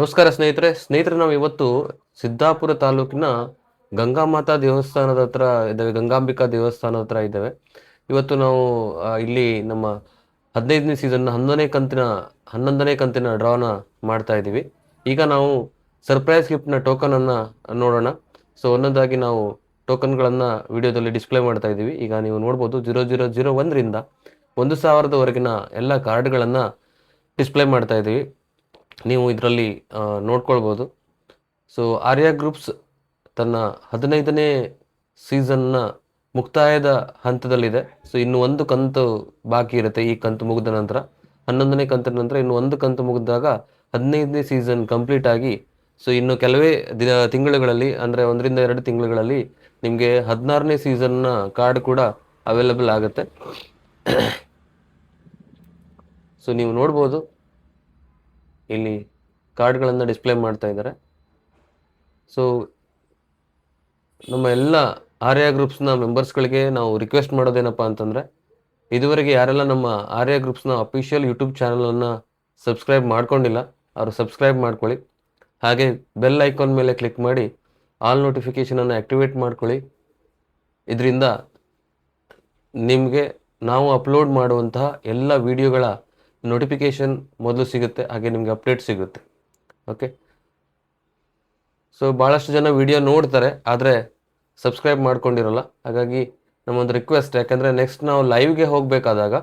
ನಮಸ್ಕಾರ ಸ್ನೇಹಿತರೆ ನಾವು ಇವತ್ತು ಸಿದ್ದಾಪುರ ತಾಲೂಕಿನ ಗಂಗಾಮಾತಾ ದೇವಸ್ಥಾನದ ಹತ್ರ ಇದ್ದೇವೆ. ಗಂಗಾಂಬಿಕಾ ದೇವಸ್ಥಾನದ ಹತ್ರ ಇದ್ದೇವೆ. ಇವತ್ತು ನಾವು ಇಲ್ಲಿ ನಮ್ಮ 15ನೇ ಸೀಸನ್ನ 11ನೇ ಕಂತಿನ ಡ್ರಾನ ಮಾಡ್ತಾ ಇದ್ದೀವಿ. ಈಗ ನಾವು ಸರ್ಪ್ರೈಸ್ ಗಿಫ್ಟ್ನ ಟೋಕನ್ ಅನ್ನ ನೋಡೋಣ. ಸೊ ಒಂದೊಂದಾಗಿ ನಾವು ಟೋಕನ್ಗಳನ್ನ ವಿಡಿಯೋದಲ್ಲಿ ಡಿಸ್ಪ್ಲೇ ಮಾಡ್ತಾ ಇದ್ದೀವಿ. ಈಗ ನೀವು ನೋಡ್ಬೋದು 0001 ರಿಂದ 1000ವರೆಗಿನ ಎಲ್ಲ ಕಾರ್ಡ್ಗಳನ್ನು ಡಿಸ್ಪ್ಲೇ ಮಾಡ್ತಾ ಇದ್ದೀವಿ. ನೀವು ಇದರಲ್ಲಿ ನೋಡ್ಕೊಳ್ಬೋದು. ಸೊ ಆರ್ಯ ಗ್ರೂಪ್ಸ್ ತನ್ನ 15ನೇ ಸೀಸನ್ನ ಮುಕ್ತಾಯದ ಹಂತದಲ್ಲಿದೆ. ಸೊ ಇನ್ನು ಒಂದು ಕಂತು ಬಾಕಿ ಇರುತ್ತೆ. ಈ ಕಂತು ಮುಗಿದ ನಂತರ 11ನೇ ಕಂತಿನ ನಂತರ ಇನ್ನು ಒಂದು ಕಂತು ಮುಗಿದಾಗ 15ನೇ ಸೀಸನ್ ಕಂಪ್ಲೀಟ್ ಆಗಿ ಸೊ ಇನ್ನು ಕೆಲವೇ ತಿಂಗಳುಗಳಲ್ಲಿ ಅಂದರೆ 1 ರಿಂದ 2 ತಿಂಗಳುಗಳಲ್ಲಿ ನಿಮಗೆ 16ನೇ ಸೀಸನ್ನ ಕಾರ್ಡ್ ಕೂಡ ಅವೈಲಬಲ್ ಆಗುತ್ತೆ. ಸೊ ನೀವು ನೋಡ್ಬೋದು, ಇಲ್ಲಿ ಕಾರ್ಡ್ಗಳನ್ನು ಡಿಸ್ಪ್ಲೇ ಮಾಡ್ತಾ ಇದ್ದಾರೆ. ಸೊ ನಮ್ಮ ಎಲ್ಲ ಆರ್ಯ ಗ್ರೂಪ್ಸ್ನ ಮೆಂಬರ್ಸ್ಗಳಿಗೆ ನಾವು ರಿಕ್ವೆಸ್ಟ್ ಮಾಡೋದೇನಪ್ಪ ಅಂತಂದರೆ, ಇದುವರೆಗೆ ಯಾರೆಲ್ಲ ನಮ್ಮ ಆರ್ಯ ಗ್ರೂಪ್ಸ್ನ ಅಫಿಷಿಯಲ್ ಯೂಟ್ಯೂಬ್ ಚಾನಲನ್ನು ಸಬ್ಸ್ಕ್ರೈಬ್ ಮಾಡ್ಕೊಂಡಿಲ್ಲ ಅವರು ಸಬ್ಸ್ಕ್ರೈಬ್ ಮಾಡ್ಕೊಳ್ಳಿ. ಹಾಗೆ ಬೆಲ್ ಐಕಾನ್ ಮೇಲೆ ಕ್ಲಿಕ್ ಮಾಡಿ ಆಲ್ ನೋಟಿಫಿಕೇಷನನ್ನು ಆ್ಯಕ್ಟಿವೇಟ್ ಮಾಡ್ಕೊಳ್ಳಿ. ಇದರಿಂದ ನಿಮಗೆ ನಾವು ಅಪ್ಲೋಡ್ ಮಾಡುವಂತಹ ಎಲ್ಲ ವಿಡಿಯೋಗಳ ನೋಟಿಫಿಕೇಷನ್ ಮೊದಲು ಸಿಗುತ್ತೆ, ಹಾಗೆ ನಿಮಗೆ ಅಪ್ಡೇಟ್ ಸಿಗುತ್ತೆ. ಓಕೆ, ಸೊ ಭಾಳಷ್ಟು ಜನ ವಿಡಿಯೋ ನೋಡ್ತಾರೆ ಆದರೆ ಸಬ್ಸ್ಕ್ರೈಬ್ ಮಾಡ್ಕೊಂಡಿರಲ್ಲ. ಹಾಗಾಗಿ ನಮ್ಮೊಂದು ರಿಕ್ವೆಸ್ಟ್, ಯಾಕಂದರೆ ನೆಕ್ಸ್ಟ್ ನಾವು ಲೈವ್ಗೆ ಹೋಗಬೇಕಾದಾಗ,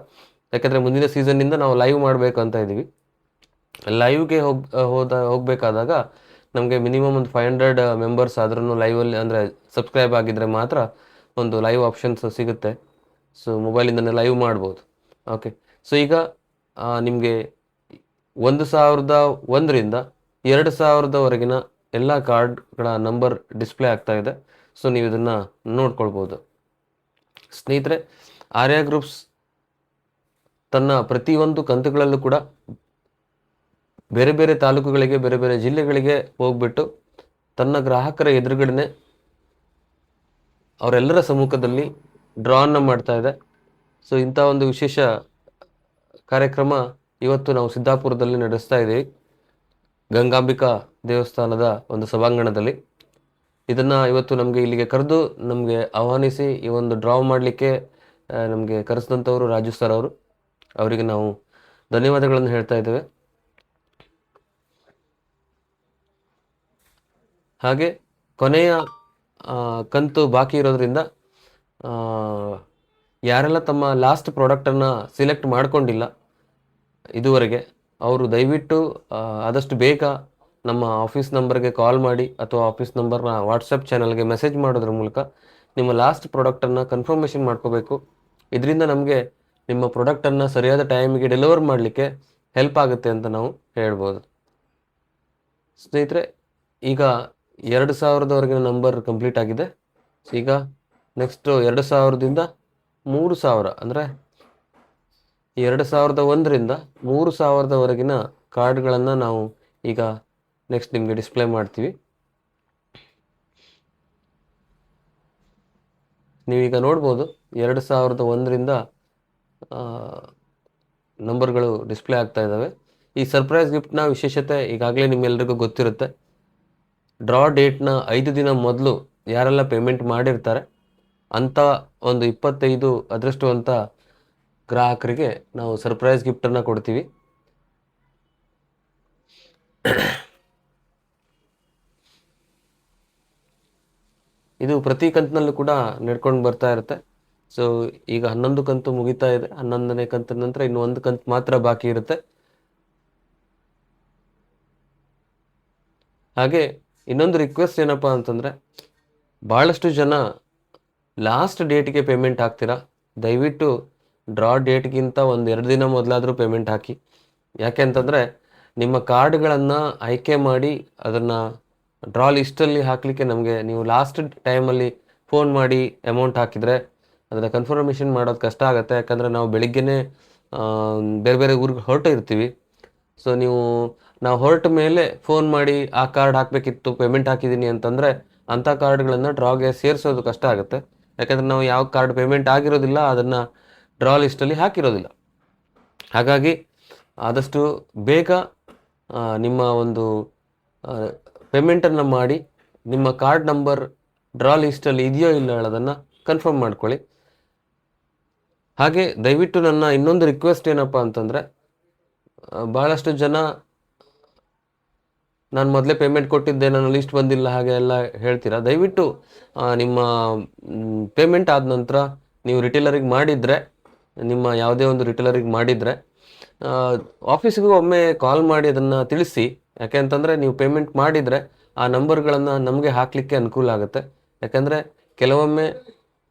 ಯಾಕಂದರೆ ಮುಂದಿನ ಸೀಸನ್ನಿಂದ ನಾವು ಲೈವ್ ಮಾಡಬೇಕು ಅಂತ ಇದ್ದೀವಿ. ಲೈವ್ಗೆ ಹೋಗಬೇಕಾದಾಗ ನಮಗೆ ಮಿನಿಮಮ್ ಒಂದು 500 ಮೆಂಬರ್ಸ್ ಆದ್ರೂ ಲೈವಲ್ಲಿ ಅಂದರೆ ಸಬ್ಸ್ಕ್ರೈಬ್ ಆಗಿದ್ದರೆ ಮಾತ್ರ ಒಂದು ಲೈವ್ ಆಪ್ಷನ್ಸ್ ಸಿಗುತ್ತೆ. ಸೊ ಮೊಬೈಲಿಂದನೇ ಲೈವ್ ಮಾಡ್ಬೋದು. ಓಕೆ, ಸೊ ಈಗ ನಿಮಗೆ 1001 ರಿಂದ 2000ವರೆಗಿನ ಎಲ್ಲ ಕಾರ್ಡ್ಗಳ ನಂಬರ್ ಡಿಸ್ಪ್ಲೇ ಆಗ್ತಾ ಇದೆ. ಸೊ ನೀವು ಇದನ್ನು ನೋಡ್ಕೊಳ್ಬೋದು. ಸ್ನೇಹಿತರೆ, ಆರ್ಯ ಗ್ರೂಪ್ಸ್ ತನ್ನ ಪ್ರತಿಯೊಂದು ಕಂತುಗಳಲ್ಲೂ ಕೂಡ ಬೇರೆ ಬೇರೆ ತಾಲೂಕುಗಳಿಗೆ, ಬೇರೆ ಬೇರೆ ಜಿಲ್ಲೆಗಳಿಗೆ ಹೋಗ್ಬಿಟ್ಟು ತನ್ನ ಗ್ರಾಹಕರ ಎದುರುಗಡೆ ಅವರೆಲ್ಲರ ಸಮ್ಮುಖದಲ್ಲಿ ಡ್ರಾನ ಮಾಡ್ತಾ ಇದೆ. ಸೊ ಇಂಥ ಒಂದು ವಿಶೇಷ ಕಾರ್ಯಕ್ರಮ ಇವತ್ತು ನಾವು ಸಿದ್ದಾಪುರದಲ್ಲಿ ನಡೆಸ್ತಾ ಇದ್ದೀವಿ, ಗಂಗಾಂಬಿಕಾ ದೇವಸ್ಥಾನದ ಒಂದು ಸಭಾಂಗಣದಲ್ಲಿ. ಇದನ್ನು ಇವತ್ತು ನಮಗೆ ಇಲ್ಲಿಗೆ ಕರೆದು ನಮಗೆ ಆಹ್ವಾನಿಸಿ ಈ ಒಂದು ಡ್ರಾ ಮಾಡಲಿಕ್ಕೆ ನಮಗೆ ಕರೆಸಿದಂಥವರು ರಾಜು ಸರ್ ಅವರು. ಅವರಿಗೆ ನಾವು ಧನ್ಯವಾದಗಳನ್ನು ಹೇಳ್ತಾ ಇದ್ದೇವೆ. ಹಾಗೆ ಕೊನೆಯ ಕಂತು ಬಾಕಿ ಇರೋದ್ರಿಂದ ಯಾರೆಲ್ಲ ತಮ್ಮ ಲಾಸ್ಟ್ ಪ್ರಾಡಕ್ಟನ್ನು ಸಿಲೆಕ್ಟ್ ಮಾಡ್ಕೊಂಡಿಲ್ಲ ಇದುವರೆಗೆ, ಅವರು ದಯವಿಟ್ಟು ಆದಷ್ಟು ಬೇಗ ನಮ್ಮ ಆಫೀಸ್ ನಂಬರ್ಗೆ ಕಾಲ್ ಮಾಡಿ ಅಥವಾ ಆಫೀಸ್ ನಂಬರ್ನ ವಾಟ್ಸಪ್ ಚಾನಲ್ಗೆ ಮೆಸೇಜ್ ಮಾಡೋದ್ರ ಮೂಲಕ ನಿಮ್ಮ ಲಾಸ್ಟ್ ಪ್ರಾಡಕ್ಟನ್ನು ಕನ್ಫರ್ಮೇಷನ್ ಮಾಡ್ಕೋಬೇಕು. ಇದರಿಂದ ನಮಗೆ ನಿಮ್ಮ ಪ್ರಾಡಕ್ಟನ್ನು ಸರಿಯಾದ ಟೈಮಿಗೆ ಡೆಲಿವರ್ ಮಾಡಲಿಕ್ಕೆ ಹೆಲ್ಪ್ ಆಗುತ್ತೆ ಅಂತ ನಾವು ಹೇಳ್ಬೋದು. ಸ್ನೇಹಿತರೆ, ಈಗ 2000ವರೆಗಿನ ನಂಬರ್ ಕಂಪ್ಲೀಟ್ ಆಗಿದೆ. ಈಗ ನೆಕ್ಸ್ಟು 2000ದಿಂದ 3000 ಅಂದರೆ 2001 ರಿಂದ 3000ವರೆಗಿನ ಕಾರ್ಡ್ಗಳನ್ನು ನಾವು ಈಗ ನೆಕ್ಸ್ಟ್ ನಿಮಗೆ ಡಿಸ್ಪ್ಲೇ ಮಾಡ್ತೀವಿ. ನೀವೀಗ ನೋಡ್ಬೋದು 2001 ರಿಂದ ನಂಬರ್ಗಳು ಡಿಸ್ಪ್ಲೇ ಆಗ್ತಾ ಇದ್ದಾವೆ. ಈ ಸರ್ಪ್ರೈಸ್ ಗಿಫ್ಟ್ನ ವಿಶೇಷತೆ ಈಗಾಗಲೇ ನಿಮ್ಮೆಲ್ಲರಿಗೂ ಗೊತ್ತಿರುತ್ತೆ. ಡ್ರಾ ಡೇಟ್ನ 5 ದಿನ ಮೊದಲು ಯಾರೆಲ್ಲ ಪೇಮೆಂಟ್ ಮಾಡಿರ್ತಾರೆ ಅಂಥ ಒಂದು 25 ಅದೃಷ್ಟವಂತ ಗ್ರಾಹಕರಿಗೆ ನಾವು ಸರ್ಪ್ರೈಸ್ ಗಿಫ್ಟನ್ನು ಕೊಡ್ತೀವಿ. ಇದು ಪ್ರತಿ ಕಂತಿನಲ್ಲೂ ಕೂಡ ನಡ್ಕೊಂಡು ಬರ್ತಾ ಇರುತ್ತೆ. ಸೊ ಈಗ 11 ಕಂತು ಮುಗಿತಾ ಇದೆ. 11ನೇ ಕಂತಿನ ನಂತರ ಇನ್ನು ಒಂದು ಕಂತು ಮಾತ್ರ ಬಾಕಿ ಇರುತ್ತೆ. ಹಾಗೆ ಇನ್ನೊಂದು ರಿಕ್ವೆಸ್ಟ್ ಏನಪ್ಪ ಅಂತಂದರೆ, ಭಾಳಷ್ಟು ಜನ ಲಾಸ್ಟ್ ಡೇಟ್ಗೆ ಪೇಮೆಂಟ್ ಹಾಕ್ತೀರಾ. ದಯವಿಟ್ಟು ಡ್ರಾ ಡೇಟ್ಗಿಂತ 1-2 ದಿನ ಮೊದಲಾದರೂ ಪೇಮೆಂಟ್ ಹಾಕಿ. ಯಾಕೆ ಅಂತಂದರೆ ನಿಮ್ಮ ಕಾರ್ಡ್ಗಳನ್ನು ಆಯ್ಕೆ ಮಾಡಿ ಅದನ್ನು ಡ್ರಾ ಲಿಸ್ಟಲ್ಲಿ ಹಾಕಲಿಕ್ಕೆ ನಮಗೆ ನೀವು ಲಾಸ್ಟ್ ಟೈಮಲ್ಲಿ ಫೋನ್ ಮಾಡಿ ಅಮೌಂಟ್ ಹಾಕಿದರೆ ಅದನ್ನು ಕನ್ಫರ್ಮೇಷನ್ ಮಾಡೋದು ಕಷ್ಟ ಆಗುತ್ತೆ. ಯಾಕಂದರೆ ನಾವು ಬೆಳಿಗ್ಗೆನೇ ಬೇರೆ ಬೇರೆ ಊರಿಗೆ ಹೊರಟು ಇರ್ತೀವಿ. ಸೊ ನಾವು ಹೊರಟ ಮೇಲೆ ಫೋನ್ ಮಾಡಿ ಆ ಕಾರ್ಡ್ ಹಾಕಬೇಕಿತ್ತು, ಪೇಮೆಂಟ್ ಹಾಕಿದ್ದೀನಿ ಅಂತಂದರೆ ಅಂಥ ಕಾರ್ಡ್ಗಳನ್ನು ಡ್ರಾಗೆ ಸೇರಿಸೋದು ಕಷ್ಟ ಆಗುತ್ತೆ. ಯಾಕಂದರೆ ನಾವು ಯಾವ ಕಾರ್ಡ್ ಪೇಮೆಂಟ್ ಆಗಿರೋದಿಲ್ಲ ಅದನ್ನು ಡ್ರಾ ಲಿಸ್ಟಲ್ಲಿ ಹಾಕಿರೋದಿಲ್ಲ. ಹಾಗಾಗಿ ಆದಷ್ಟು ಬೇಗ ನಿಮ್ಮ ಒಂದು ಪೇಮೆಂಟನ್ನು ಮಾಡಿ ನಿಮ್ಮ ಕಾರ್ಡ್ ನಂಬರ್ ಡ್ರಾ ಲಿಸ್ಟಲ್ಲಿ ಇದೆಯೋ ಇಲ್ಲ ಹೇಳೋದನ್ನು ಕನ್ಫರ್ಮ್ ಮಾಡ್ಕೊಳ್ಳಿ. ಹಾಗೆ ದಯವಿಟ್ಟು ನನ್ನ ಇನ್ನೊಂದು ರಿಕ್ವೆಸ್ಟ್ ಏನಪ್ಪ ಅಂತಂದರೆ, ಭಾಳಷ್ಟು ಜನ ನಾನು ಮೊದಲೇ ಪೇಮೆಂಟ್ ಕೊಟ್ಟಿದ್ದೆ, ನನ್ನ ಲಿಸ್ಟ್ ಬಂದಿಲ್ಲ ಹಾಗೆ ಎಲ್ಲ ಹೇಳ್ತೀರಾ. ದಯವಿಟ್ಟು ನಿಮ್ಮ ಪೇಮೆಂಟ್ ಆದ ನಂತರ ನೀವು ರಿಟೇಲರಿಗೆ ಮಾಡಿದರೆ, ನಿಮ್ಮ ಯಾವುದೇ ಒಂದು ರಿಟೇಲರಿಗೆ ಮಾಡಿದರೆ ಆಫೀಸಿಗೂ ಒಮ್ಮೆ ಕಾಲ್ ಮಾಡಿ ಅದನ್ನು ತಿಳಿಸಿ. ಯಾಕೆ ಅಂತಂದರೆ ನೀವು ಪೇಮೆಂಟ್ ಮಾಡಿದರೆ ಆ ನಂಬರ್ಗಳನ್ನು ನಮಗೆ ಹಾಕಲಿಕ್ಕೆ ಅನುಕೂಲ ಆಗುತ್ತೆ. ಯಾಕಂದರೆ ಕೆಲವೊಮ್ಮೆ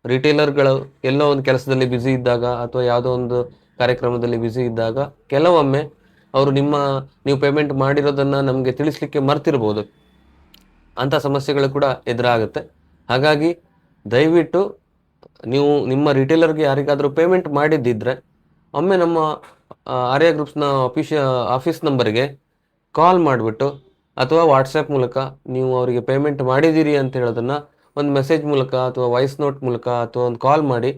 ರಿಟೇಲರ್ಗಳು ಎಲ್ಲೋ ಒಂದು ಕೆಲಸದಲ್ಲಿ ಬ್ಯುಸಿ ಇದ್ದಾಗ ಅಥವಾ ಯಾವುದೋ ಒಂದು ಕಾರ್ಯಕ್ರಮದಲ್ಲಿ ಬ್ಯುಸಿ ಇದ್ದಾಗ ಕೆಲವೊಮ್ಮೆ ಅವರು ನೀವು ಪೇಮೆಂಟ್ ಮಾಡಿರೋದನ್ನು ನಮಗೆ ತಿಳಿಸ್ಲಿಕ್ಕೆ ಮರ್ತಿರ್ಬೋದು. ಅಂಥ ಸಮಸ್ಯೆಗಳು ಕೂಡ ಎದುರಾಗುತ್ತೆ. ಹಾಗಾಗಿ ದಯವಿಟ್ಟು ನೀವು ನಿಮ್ಮ ರಿಟೇಲರ್ಗೆ ಯಾರಿಗಾದರೂ ಪೇಮೆಂಟ್ ಮಾಡಿದ್ದಿದ್ರೆ ಒಮ್ಮೆ ನಮ್ಮ ಆರ್ಯ ಗ್ರೂಪ್ಸ್ನ ಆಫೀಸ್ ನಂಬರ್ಗೆ ಕಾಲ್ ಮಾಡಿಬಿಟ್ಟು ಅಥವಾ ವಾಟ್ಸಪ್ ಮೂಲಕ ನೀವು ಅವರಿಗೆ ಪೇಮೆಂಟ್ ಮಾಡಿದ್ದೀರಿ ಅಂತ ಹೇಳೋದನ್ನು ಒಂದು ಮೆಸೇಜ್ ಮೂಲಕ ಅಥವಾ ವಾಯ್ಸ್ ನೋಟ್ ಮೂಲಕ ಅಥವಾ ಒಂದು ಕಾಲ್ ಮಾಡಿ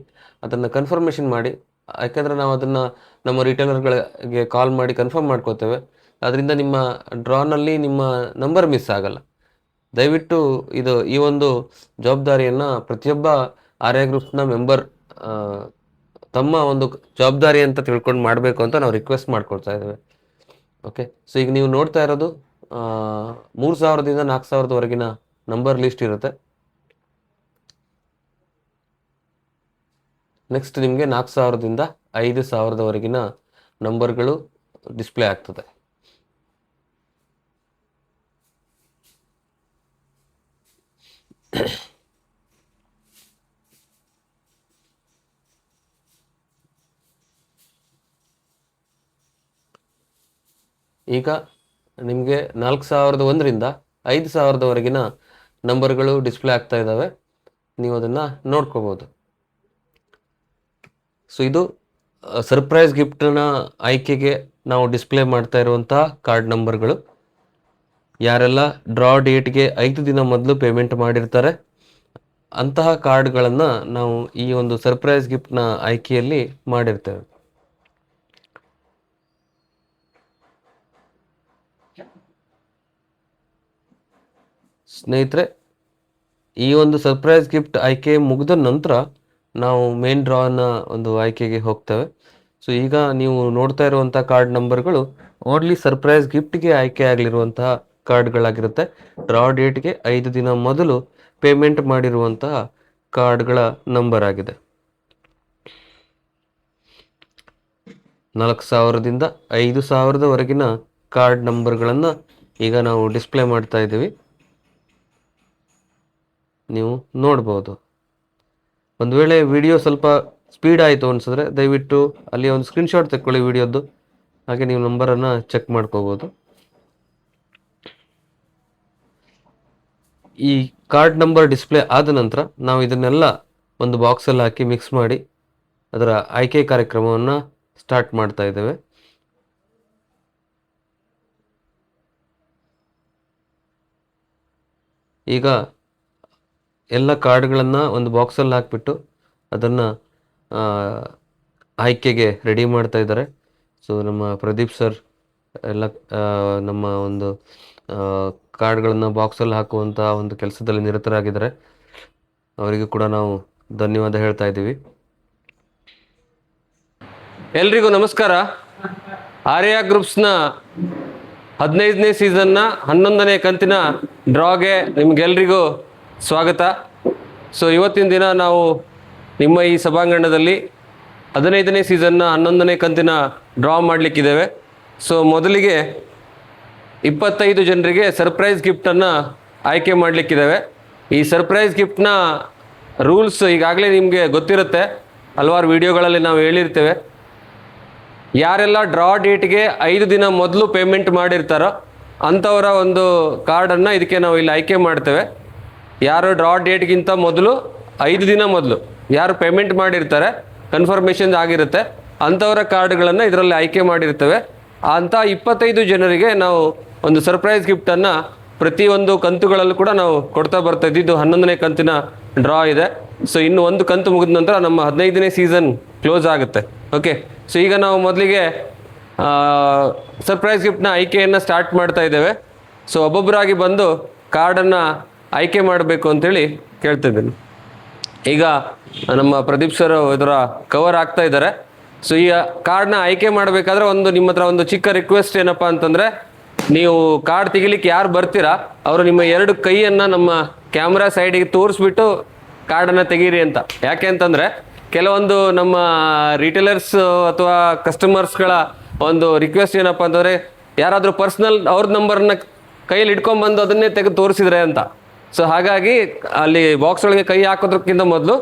ಅದನ್ನು ಕನ್ಫರ್ಮೇಷನ್ ಮಾಡಿ. ಯಾಕೆಂದರೆ ನಾವು ಅದನ್ನು ನಮ್ಮ ರಿಟೇಲರ್ಗಳಿಗೆ ಕಾಲ್ ಮಾಡಿ ಕನ್ಫರ್ಮ್ ಮಾಡ್ಕೋತೇವೆ. ಅದರಿಂದ ನಿಮ್ಮ ಡ್ರಾನಲ್ಲಿ ನಿಮ್ಮ ನಂಬರ್ ಮಿಸ್ ಆಗಲ್ಲ. ದಯವಿಟ್ಟು ಈ ಒಂದು ಜವಾಬ್ದಾರಿಯನ್ನು ಪ್ರತಿಯೊಬ್ಬ ಆರ್ಯ ಗ್ರೂಪ್ಸ್ನ ಮೆಂಬರ್ ತಮ್ಮ ಒಂದು ಜವಾಬ್ದಾರಿ ಅಂತ ತಿಳ್ಕೊಂಡು ಮಾಡಬೇಕು ಅಂತ ನಾವು ರಿಕ್ವೆಸ್ಟ್ ಮಾಡ್ಕೊಳ್ತಾ ಇದ್ದೇವೆ. ಓಕೆ, ಸೊ ಈಗ ನೀವು ನೋಡ್ತಾ ಇರೋದು 3000ದಿಂದ 4000ವರೆಗಿನ ನಂಬರ್ ಲಿಸ್ಟ್ ಇರುತ್ತೆ. ನೆಕ್ಸ್ಟ್ ನಿಮಗೆ 4000ದಿಂದ 5000ವರೆಗಿನ ನಂಬರ್ಗಳು ಡಿಸ್ಪ್ಲೇ ಆಗ್ತದೆ. ಈಗ ನಿಮಗೆ 4001ರಿಂದ 5000ವರೆಗಿನ ನಂಬರ್ಗಳು ಡಿಸ್ಪ್ಲೇ ಆಗ್ತಾ ಇದ್ದಾವೆ. ನೀವು ಅದನ್ನು ನೋಡ್ಕೋಬೋದು. ಸೊ ಇದು ಸರ್ಪ್ರೈಸ್ ಗಿಫ್ಟ್ನ ಆಯ್ಕೆಗೆ ನಾವು ಡಿಸ್ಪ್ಲೇ ಮಾಡ್ತಾ ಇರುವಂಥ ಕಾರ್ಡ್ ನಂಬರ್ಗಳು. ಯಾರೆಲ್ಲ ಡ್ರಾ ಡೇಟ್ಗೆ 5 ದಿನ ಮೊದಲು ಪೇಮೆಂಟ್ ಮಾಡಿರ್ತಾರೆ ಅಂತಹ ಕಾರ್ಡ್ಗಳನ್ನು ನಾವು ಈ ಒಂದು ಸರ್ಪ್ರೈಸ್ ಗಿಫ್ಟ್ನ ಆಯ್ಕೆಯಲ್ಲಿ ಮಾಡಿರ್ತೇವೆ. ಸ್ನೇಹಿತರೆ, ಈ ಒಂದು ಸರ್ಪ್ರೈಸ್ ಗಿಫ್ಟ್ ಆಯ್ಕೆ ಮುಗಿದ ನಂತರ ನಾವು ಮೇನ್ ಡ್ರಾನ ಒಂದು ಆಯ್ಕೆಗೆ ಹೋಗ್ತೇವೆ. ಸೊ ಈಗ ನೀವು ನೋಡ್ತಾ ಇರುವಂಥ ಕಾರ್ಡ್ ನಂಬರ್ಗಳು ಓನ್ಲಿ ಸರ್ಪ್ರೈಸ್ ಗಿಫ್ಟ್ಗೆ ಆಯ್ಕೆ ಆಗಲಿರುವಂತಹ ಕಾರ್ಡ್ಗಳಾಗಿರುತ್ತೆ. ಡ್ರಾ ಡೇಟ್ಗೆ 5 ದಿನ ಮೊದಲು ಪೇಮೆಂಟ್ ಮಾಡಿರುವಂತಹ ಕಾರ್ಡ್ಗಳ ನಂಬರ್ ಆಗಿದೆ. 4000ದಿಂದ 5000ವರೆಗಿನ ಕಾರ್ಡ್ ನಂಬರ್ಗಳನ್ನು ಈಗ ನಾವು ಡಿಸ್ಪ್ಲೇ ಮಾಡ್ತಾ ಇದ್ದೀವಿ. ನೀವು ನೋಡ್ಬೋದು. ಒಂದು ವೇಳೆ ವಿಡಿಯೋ ಸ್ವಲ್ಪ ಸ್ಪೀಡ್ ಆಯಿತು ಅನಿಸಿದ್ರೆ ದಯವಿಟ್ಟು ಅಲ್ಲಿ ಒಂದು ಸ್ಕ್ರೀನ್ಶಾಟ್ ತೆಕ್ಕೊಳ್ಳಿ ವಿಡಿಯೋದ್ದು, ಹಾಗೆ ನೀವು ನಂಬರನ್ನು ಚೆಕ್ ಮಾಡ್ಕೋಬೋದು. ಈ ಕಾರ್ಡ್ ನಂಬರ್ ಡಿಸ್ಪ್ಲೇ ಆದ ನಂತರ ನಾವು ಇದನ್ನೆಲ್ಲ ಒಂದು ಬಾಕ್ಸಲ್ಲಿ ಹಾಕಿ ಮಿಕ್ಸ್ ಮಾಡಿ ಅದರ ಆಯ್ಕೆ ಕಾರ್ಯಕ್ರಮವನ್ನು ಸ್ಟಾರ್ಟ್ ಮಾಡ್ತಾ ಇದ್ದೇವೆ. ಈಗ ಎಲ್ಲ ಕಾರ್ಡ್ಗಳನ್ನು ಒಂದು ಬಾಕ್ಸಲ್ಲಿ ಹಾಕಿಬಿಟ್ಟು ಅದನ್ನು ಆಯ್ಕೆಗೆ ರೆಡಿ ಮಾಡ್ತಾ ಇದ್ದಾರೆ. ಸೊ ನಮ್ಮ ಪ್ರದೀಪ್ ಸರ್ ಎಲ್ಲ ನಮ್ಮ ಒಂದು ಕಾರ್ಡ್ಗಳನ್ನು ಬಾಕ್ಸಲ್ಲಿ ಹಾಕುವಂಥ ಒಂದು ಕೆಲಸದಲ್ಲಿ ನಿರತರಾಗಿದ್ದಾರೆ. ಅವರಿಗೂ ಕೂಡ ನಾವು ಧನ್ಯವಾದ ಹೇಳ್ತಾ ಇದ್ದೀವಿ. ಎಲ್ರಿಗೂ ನಮಸ್ಕಾರ. ಆರ್ಯ ಗ್ರೂಪ್ಸ್ನ 15ನೇ ಸೀಸನ್ನ 11ನೇ ಕಂತಿನ ಡ್ರಾಗೆ ನಿಮಗೆಲ್ರಿಗೂ ಸ್ವಾಗತ. ಸೊ ಇವತ್ತಿನ ದಿನ ನಾವು ನಿಮ್ಮ ಈ ಸಭಾಂಗಣದಲ್ಲಿ 15ನೇ ಸೀಸನ್ನ 11ನೇ ಕಂತಿನ ಡ್ರಾ ಮಾಡಲಿಕ್ಕಿದ್ದೇವೆ. ಸೊ ಮೊದಲಿಗೆ 25 ಜನರಿಗೆ ಸರ್ಪ್ರೈಸ್ ಗಿಫ್ಟನ್ನು ಆಯ್ಕೆ ಮಾಡಲಿಕ್ಕಿದ್ದೇವೆ. ಈ ಸರ್ಪ್ರೈಸ್ ಗಿಫ್ಟ್ನ ರೂಲ್ಸ್ ಈಗಾಗಲೇ ನಿಮಗೆ ಗೊತ್ತಿರುತ್ತೆ, ಹಲವಾರು ವಿಡಿಯೋಗಳಲ್ಲಿ ನಾವು ಹೇಳಿರ್ತೇವೆ. ಯಾರೆಲ್ಲ ಡ್ರಾ ಡೇಟ್ಗೆ 5 ದಿನ ಮೊದಲು ಪೇಮೆಂಟ್ ಮಾಡಿರ್ತಾರೋ ಅಂಥವರ ಒಂದು ಕಾರ್ಡನ್ನು ಇದಕ್ಕೆ ನಾವು ಇಲ್ಲಿ ಆಯ್ಕೆ ಮಾಡ್ತೇವೆ. ಯಾರು ಡ್ರಾ ಡೇಟ್ಗಿಂತ ಮೊದಲು 5 ದಿನ ಮೊದಲು ಯಾರು ಪೇಮೆಂಟ್ ಮಾಡಿರ್ತಾರೆ, ಕನ್ಫರ್ಮೇಷನ್ ಆಗಿರುತ್ತೆ, ಅಂಥವರ ಕಾರ್ಡ್ಗಳನ್ನು ಇದರಲ್ಲಿ ಆಯ್ಕೆ ಮಾಡಿರ್ತೇವೆ. ಅಂಥ 25 ಜನರಿಗೆ ನಾವು ಒಂದು ಸರ್ಪ್ರೈಸ್ ಗಿಫ್ಟನ್ನು ಪ್ರತಿಯೊಂದು ಕಂತುಗಳಲ್ಲೂ ಕೂಡ ನಾವು ಕೊಡ್ತಾ ಬರ್ತಾ ಇದ್ದಿದ್ದು 11ನೇ ಕಂತಿನ ಡ್ರಾ ಇದೆ. ಸೊ ಇನ್ನು ಒಂದು ಕಂತು ಮುಗಿದ ನಂತರ ನಮ್ಮ 15ನೇ ಸೀಸನ್ ಕ್ಲೋಸ್ ಆಗುತ್ತೆ. ಓಕೆ, ಸೊ ಈಗ ನಾವು ಮೊದಲಿಗೆ ಸರ್ಪ್ರೈಸ್ ಗಿಫ್ಟ್ನ ಆಯ್ಕೆಯನ್ನು ಸ್ಟಾರ್ಟ್ ಮಾಡ್ತಾ ಇದ್ದೇವೆ. ಸೊ ಒಬ್ಬೊಬ್ಬರಾಗಿ ಬಂದು ಕಾರ್ಡನ್ನು ಆಯ್ಕೆ ಮಾಡಬೇಕು ಅಂತೇಳಿ ಕೇಳ್ತಿದ್ದೀನಿ. ಈಗ ನಮ್ಮ ಪ್ರದೀಪ್ ಸರ್ ಇದರ ಕವರ್ ಆಗ್ತಾ ಇದ್ದಾರೆ. ಸೊ ಈ ಕಾರ್ಡ್ನ ಆಯ್ಕೆ ಮಾಡಬೇಕಾದ್ರೆ ನಿಮ್ಮ ಹತ್ರ ಒಂದು ಚಿಕ್ಕ ರಿಕ್ವೆಸ್ಟ್ ಏನಪ್ಪ ಅಂತಂದರೆ, ನೀವು ಕಾರ್ಡ್ ತೆಗಿಲಿಕ್ಕೆ ಯಾರು ಬರ್ತೀರಾ ಅವರು ನಿಮ್ಮ 2 ಕೈಯನ್ನು ನಮ್ಮ ಕ್ಯಾಮ್ರಾ ಸೈಡಿಗೆ ತೋರಿಸ್ಬಿಟ್ಟು ಕಾರ್ಡನ್ನು ತೆಗೀರಿ ಅಂತ. ಯಾಕೆ ಅಂತಂದರೆ ಕೆಲವೊಂದು ನಮ್ಮ ರಿಟೇಲರ್ಸ್ ಅಥವಾ ಕಸ್ಟಮರ್ಸ್ಗಳ ಒಂದು ರಿಕ್ವೆಸ್ಟ್ ಏನಪ್ಪ ಅಂತಂದರೆ, ಯಾರಾದರೂ ಪರ್ಸ್ನಲ್ ಅವ್ರ ನಂಬರ್ನ ಕೈಯಲ್ಲಿ ಇಟ್ಕೊಂಡ್ಬಂದು ಅದನ್ನೇ ತೆಗೆದು ತೋರಿಸಿದ್ರೆ ಅಂತ. ಸೊ ಹಾಗಾಗಿ ಅಲ್ಲಿ ಬಾಕ್ಸ್ ಒಳಗೆ ಕೈ ಹಾಕೋದಕ್ಕಿಂತ ಮೊದಲು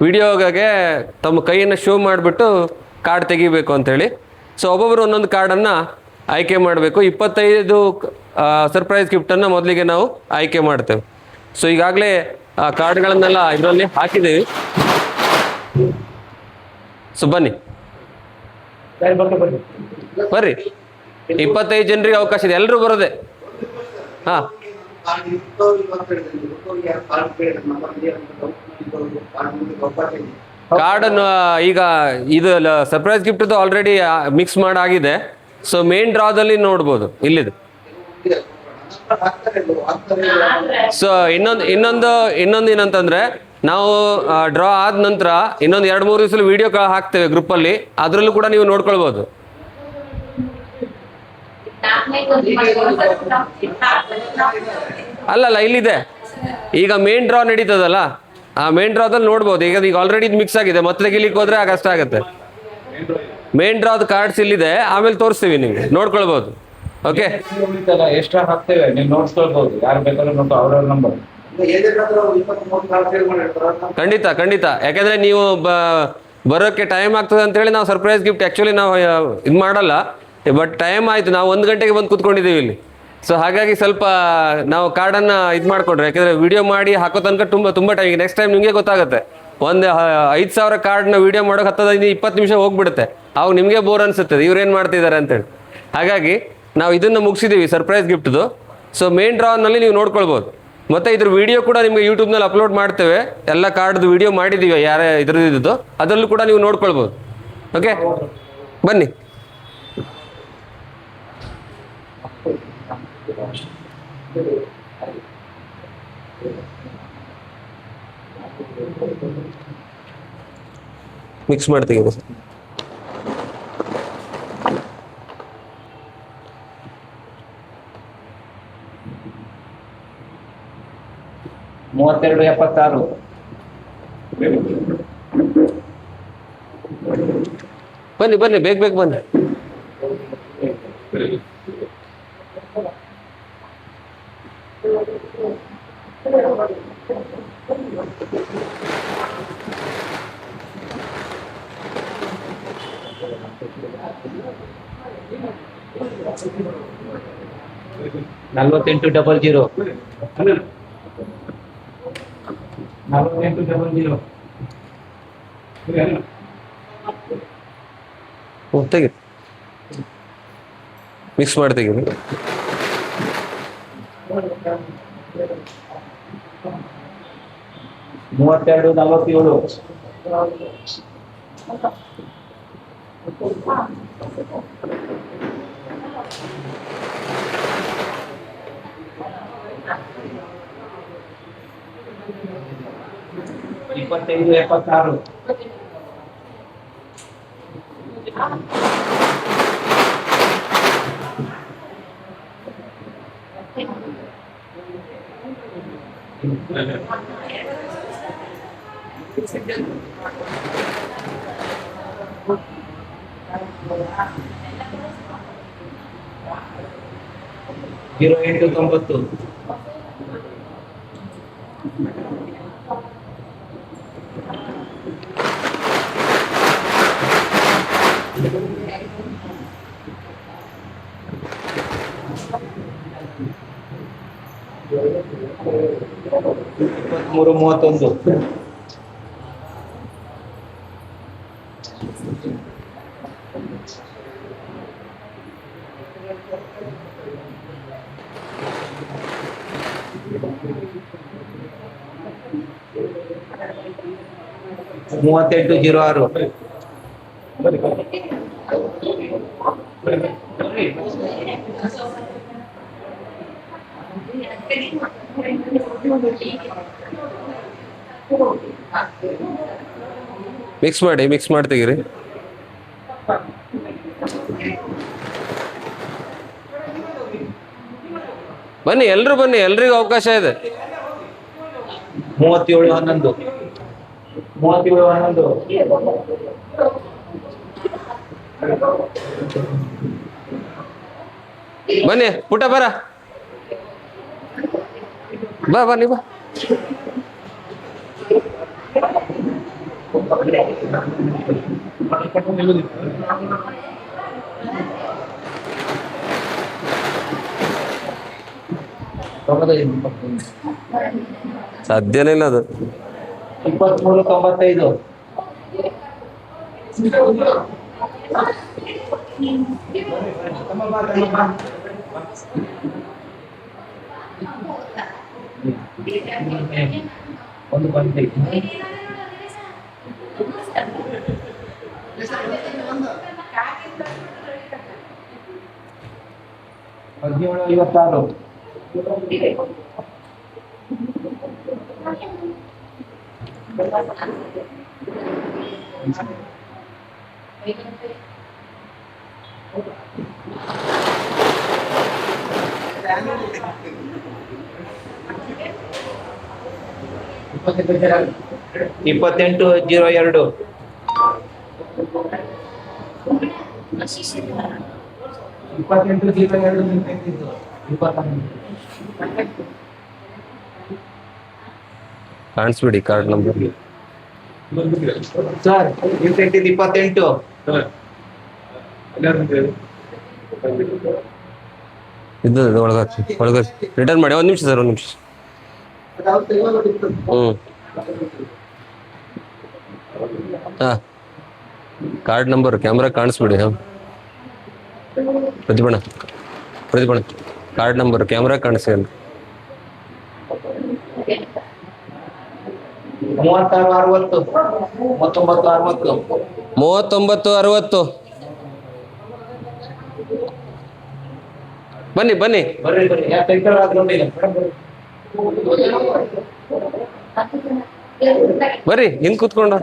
ವಿಡಿಯೋಗೆ ತಮ್ಮ ಕೈಯನ್ನು ಶೋ ಮಾಡಿಬಿಟ್ಟು ಕಾರ್ಡ್ ತೆಗಿಬೇಕು ಅಂಥೇಳಿ. ಸೊ ಒಬ್ಬೊಬ್ಬರು ಒಂದೊಂದು ಕಾರ್ಡನ್ನು ಆಯ್ಕೆ ಮಾಡಬೇಕು. 25 ಸರ್ಪ್ರೈಸ್ ಗಿಫ್ಟನ್ನು ಮೊದಲಿಗೆ ನಾವು ಆಯ್ಕೆ ಮಾಡ್ತೇವೆ. ಸೊ ಈಗಾಗಲೇ ಕಾರ್ಡ್ಗಳನ್ನೆಲ್ಲ ಇದರಲ್ಲಿ ಹಾಕಿದ್ದೀವಿ. ಸೊ ಬನ್ನಿ ಬರ್ರಿ, 25 ಜನರಿಗೆ ಅವಕಾಶ ಇದೆ, ಎಲ್ಲರೂ ಬರೋದೆ. ಹಾಂ, ಕಾರ್ಡನ್ನು ಈಗ ಇದು ಸರ್ಪ್ರೈಸ್ ಗಿಫ್ಟ್ ಆಲ್ರೆಡಿ ಮಿಕ್ಸ್ ಮಾಡಾಗಿದೆ. ಸೊ ಮೇನ್ ಡ್ರಾದಲ್ಲಿ ನೋಡ್ಬೋದು ಇಲ್ಲಿದೆ. ಸೊ ಇನ್ನೊಂದು ಏನಂತಂದ್ರೆ, ನಾವು ಡ್ರಾ ಆದ ನಂತರ ಇನ್ನೊಂದು 2-3 ದಿವಸ ವಿಡಿಯೋ ಹಾಕ್ತೇವೆ ಗ್ರೂಪಲ್ಲಿ, ಅದರಲ್ಲೂ ಕೂಡ ನೀವು ನೋಡ್ಕೊಳ್ಬೋದು. ಅಲ್ಲಲ್ಲ, ಇಲ್ಲಿದೆ. ಈಗ ಮೇನ್ ಡ್ರಾ ನಡೀತದಲ್ಲ, ಆ ಮೇನ್ ಡ್ರಾದಲ್ಲಿ ನೋಡ್ಬೋದು. ಈಗ ಆಲ್ರೆಡಿ ಇದು ಮಿಕ್ಸ್ ಆಗಿದೆ, ಮತ್ತೆ ತೆಗಿಲಿಕ್ಕೆ ಹೋದ್ರೆ ಕಷ್ಟ ಆಗುತ್ತೆ. ಮೇನ್ ಡ್ರಾದ ಕಾರ್ಡ್ಸ್ ಇಲ್ಲಿದೆ, ಆಮೇಲೆ ತೋರಿಸ್ತೀವಿ, ನಿಮ್ಗೆ ನೋಡ್ಕೊಳ್ಬೋದು. ಓಕೆ, ಎಕ್ಸ್ಟ್ರಾ ಹಾಕ್ತೇವೆ, ನೀವು ನೋಡ್ಕೊಳ್ಬಹುದು. ಯಾರು ಬೇಕಾದ್ರೂ ನೋಡ್ಕೊ, ಅವ್ರವ್ರ ನಂಬರ್. ಖಂಡಿತ. ಯಾಕಂದ್ರೆ ನೀವು ಬರೋಕ್ಕೆ ಟೈಮ್ ಆಗ್ತದೆ ಅಂತೇಳಿ ನಾವು ಸರ್ಪ್ರೈಸ್ ಗಿಫ್ಟ್ ಆ್ಯಕ್ಚುಲಿ ನಾವು ಇದು ಮಾಡಲ್ಲ. ಬಟ್ ಟೈಮ್ ಆಯಿತು, ನಾವು 1 ಗಂಟೆಗೆ ಬಂದು ಕೂತ್ಕೊಂಡಿದ್ದೀವಿ ಇಲ್ಲಿ. ಸೊ ಹಾಗಾಗಿ ಸ್ವಲ್ಪ ನಾವು ಕಾರ್ಡನ್ನು ಇದು ಮಾಡಿಕೊಂಡ್ರೆ, ಯಾಕೆಂದರೆ ವಿಡಿಯೋ ಮಾಡಿ ಹಾಕೋ ತನಕ ತುಂಬ ಟೈಮ್. ನೆಕ್ಸ್ಟ್ ಟೈಮ್ ನಿಮಗೆ ಗೊತ್ತಾಗುತ್ತೆ, ಒಂದು 5,000 ಕಾರ್ಡ್ನ ವಿಡಿಯೋ ಮಾಡೋಕೆ 10-20 ನಿಮಿಷ ಹೋಗ್ಬಿಡುತ್ತೆ. ಅವಾಗ ನಿಮಗೆ ಬೋರ್ ಅನಿಸುತ್ತದೆ, ಇವ್ರೇನು ಮಾಡ್ತಿದ್ದಾರೆ ಅಂತೇಳಿ. ಹಾಗಾಗಿ ನಾವು ಇದನ್ನು ಮುಗಿಸಿದ್ದೀವಿ ಸರ್ಪ್ರೈಸ್ ಗಿಫ್ಟ್ದು. ಸೊ ಮೇನ್ ಡ್ರಾನಲ್ಲಿ ನೀವು ನೋಡ್ಕೊಳ್ಬೋದು. ಮತ್ತು ಇದ್ರ ವಿಡಿಯೋ ಕೂಡ ನಿಮಗೆ ಯೂಟ್ಯೂಬ್ನಲ್ಲಿ ಅಪ್ಲೋಡ್ ಮಾಡ್ತೇವೆ. ಎಲ್ಲ ಕಾರ್ಡ್ದು ವಿಡಿಯೋ ಮಾಡಿದ್ದೀವಿ, ಯಾರೇ ಇದ್ರದ್ದು, ಅದರಲ್ಲೂ ಕೂಡ ನೀವು ನೋಡ್ಕೊಳ್ಬೋದು. ಓಕೆ, ಬನ್ನಿ. ಮಿಕ್ಸ್ ಮಾಡ್ತೀವಿ. 3276. ಬನ್ನಿ ಬೇಗ ಬನ್ನಿ. ನಲವತ್ತೆಂಟು 00. ತೆಗಿ, ಮಿಕ್ಸ್ ಮಾಡಿ ತೆಗಿ. 3247. ಇಪ್ಪತ್ತೈದು 76. ಜೀರೋ 890. ಇಪ್ಪತ್ಮೂರು 31. ಮೂವತ್ತೆಂಟು 06. ಮಿಕ್ಸ್ ಮಾಡಿ ತೆಗೀರಿ. ಬನ್ನಿ, ಎಲ್ರು ಬನ್ನಿ, ಎಲ್ರಿಗೂ ಅವಕಾಶ ಇದೆ. 37 11 ಬನ್ನಿ ಪುಟ ಬರ, ಬನ್ನಿ ಬಾ. ಸಾಧ್ಯನೇ ಇಲ್ಲ ಅದು. 23 95 ಒಂದು ಬಂದೈತಿ. 17 56 28 ಕಾಣಿಸ್ಬಿಡಿ ಕಾರ್ಡ್ ನಂಬರ್. ಸರ್ 28 ಇದು ಒಳಗ ರಿಟರ್ನ್ ಮಾಡಿ. ಒಂದು ನಿಮಿಷ ಸರ್, ಒಂದು ನಿಮಿಷ. ಹಾ, ಕಾರ್ಡ್ ನಂಬರ್ ಕ್ಯಾಮ್ರಾ ಕಾಣಿಸ್ಬಿಡಿ. ಹಾ, ಪ್ರತಿಭಣ ಕಾರ್ಡ್ ನಂಬರ್ ಕ್ಯಾಮ್ರಾ ಕಾಣಿಸಿ. 36 60 39 60. ಬನ್ನಿ ಬರ್ರಿ ಬರ್ರಿ, ಹಿಂಗ್ ಕೂತ್ಕೊಂಡ.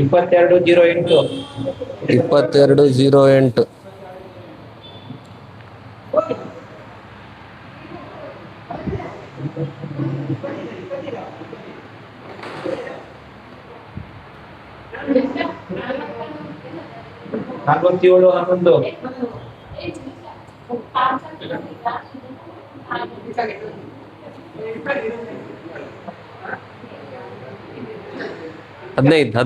ಇಪ್ಪತ್ತೆರಡು 08. ನಲವತ್ತೇಳು 11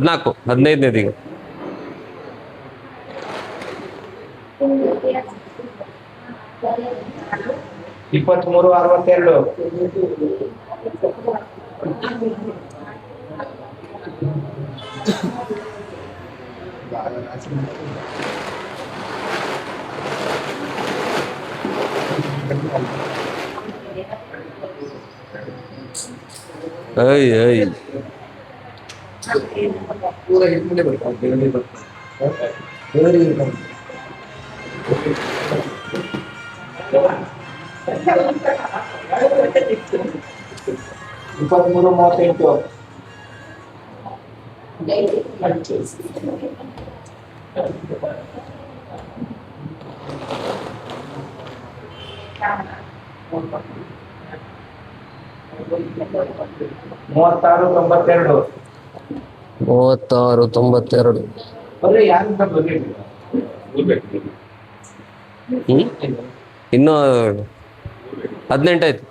15 23 62 पूरा हिट में बढ़ता ಇಪ್ಪತ್ಮೂರು 38 36 92. ಇನ್ನು 18 ಆಯ್ತು.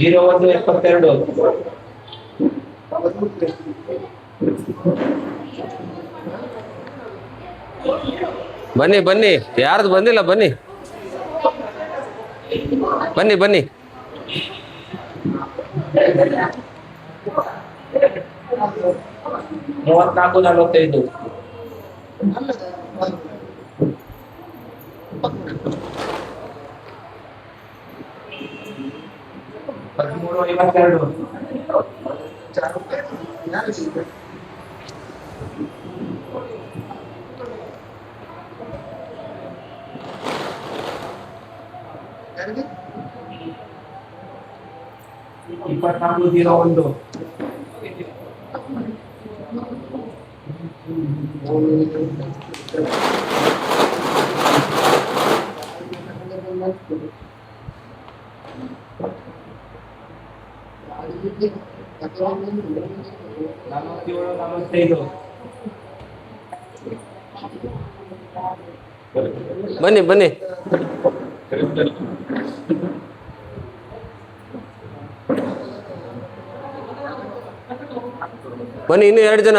01 72 ಬನ್ನಿ, ಯಾರ್ದು ಬಂದಿಲ್ಲ, ಬನ್ನಿ. 34 45 52. ಇಪ್ಪತ್ನಾಲ್ಕು 01. 47, 45. ಬನ್ನಿ ಬನ್ನಿ. ಬನ್ನಿ, ಇನ್ನು 2 ಜನ.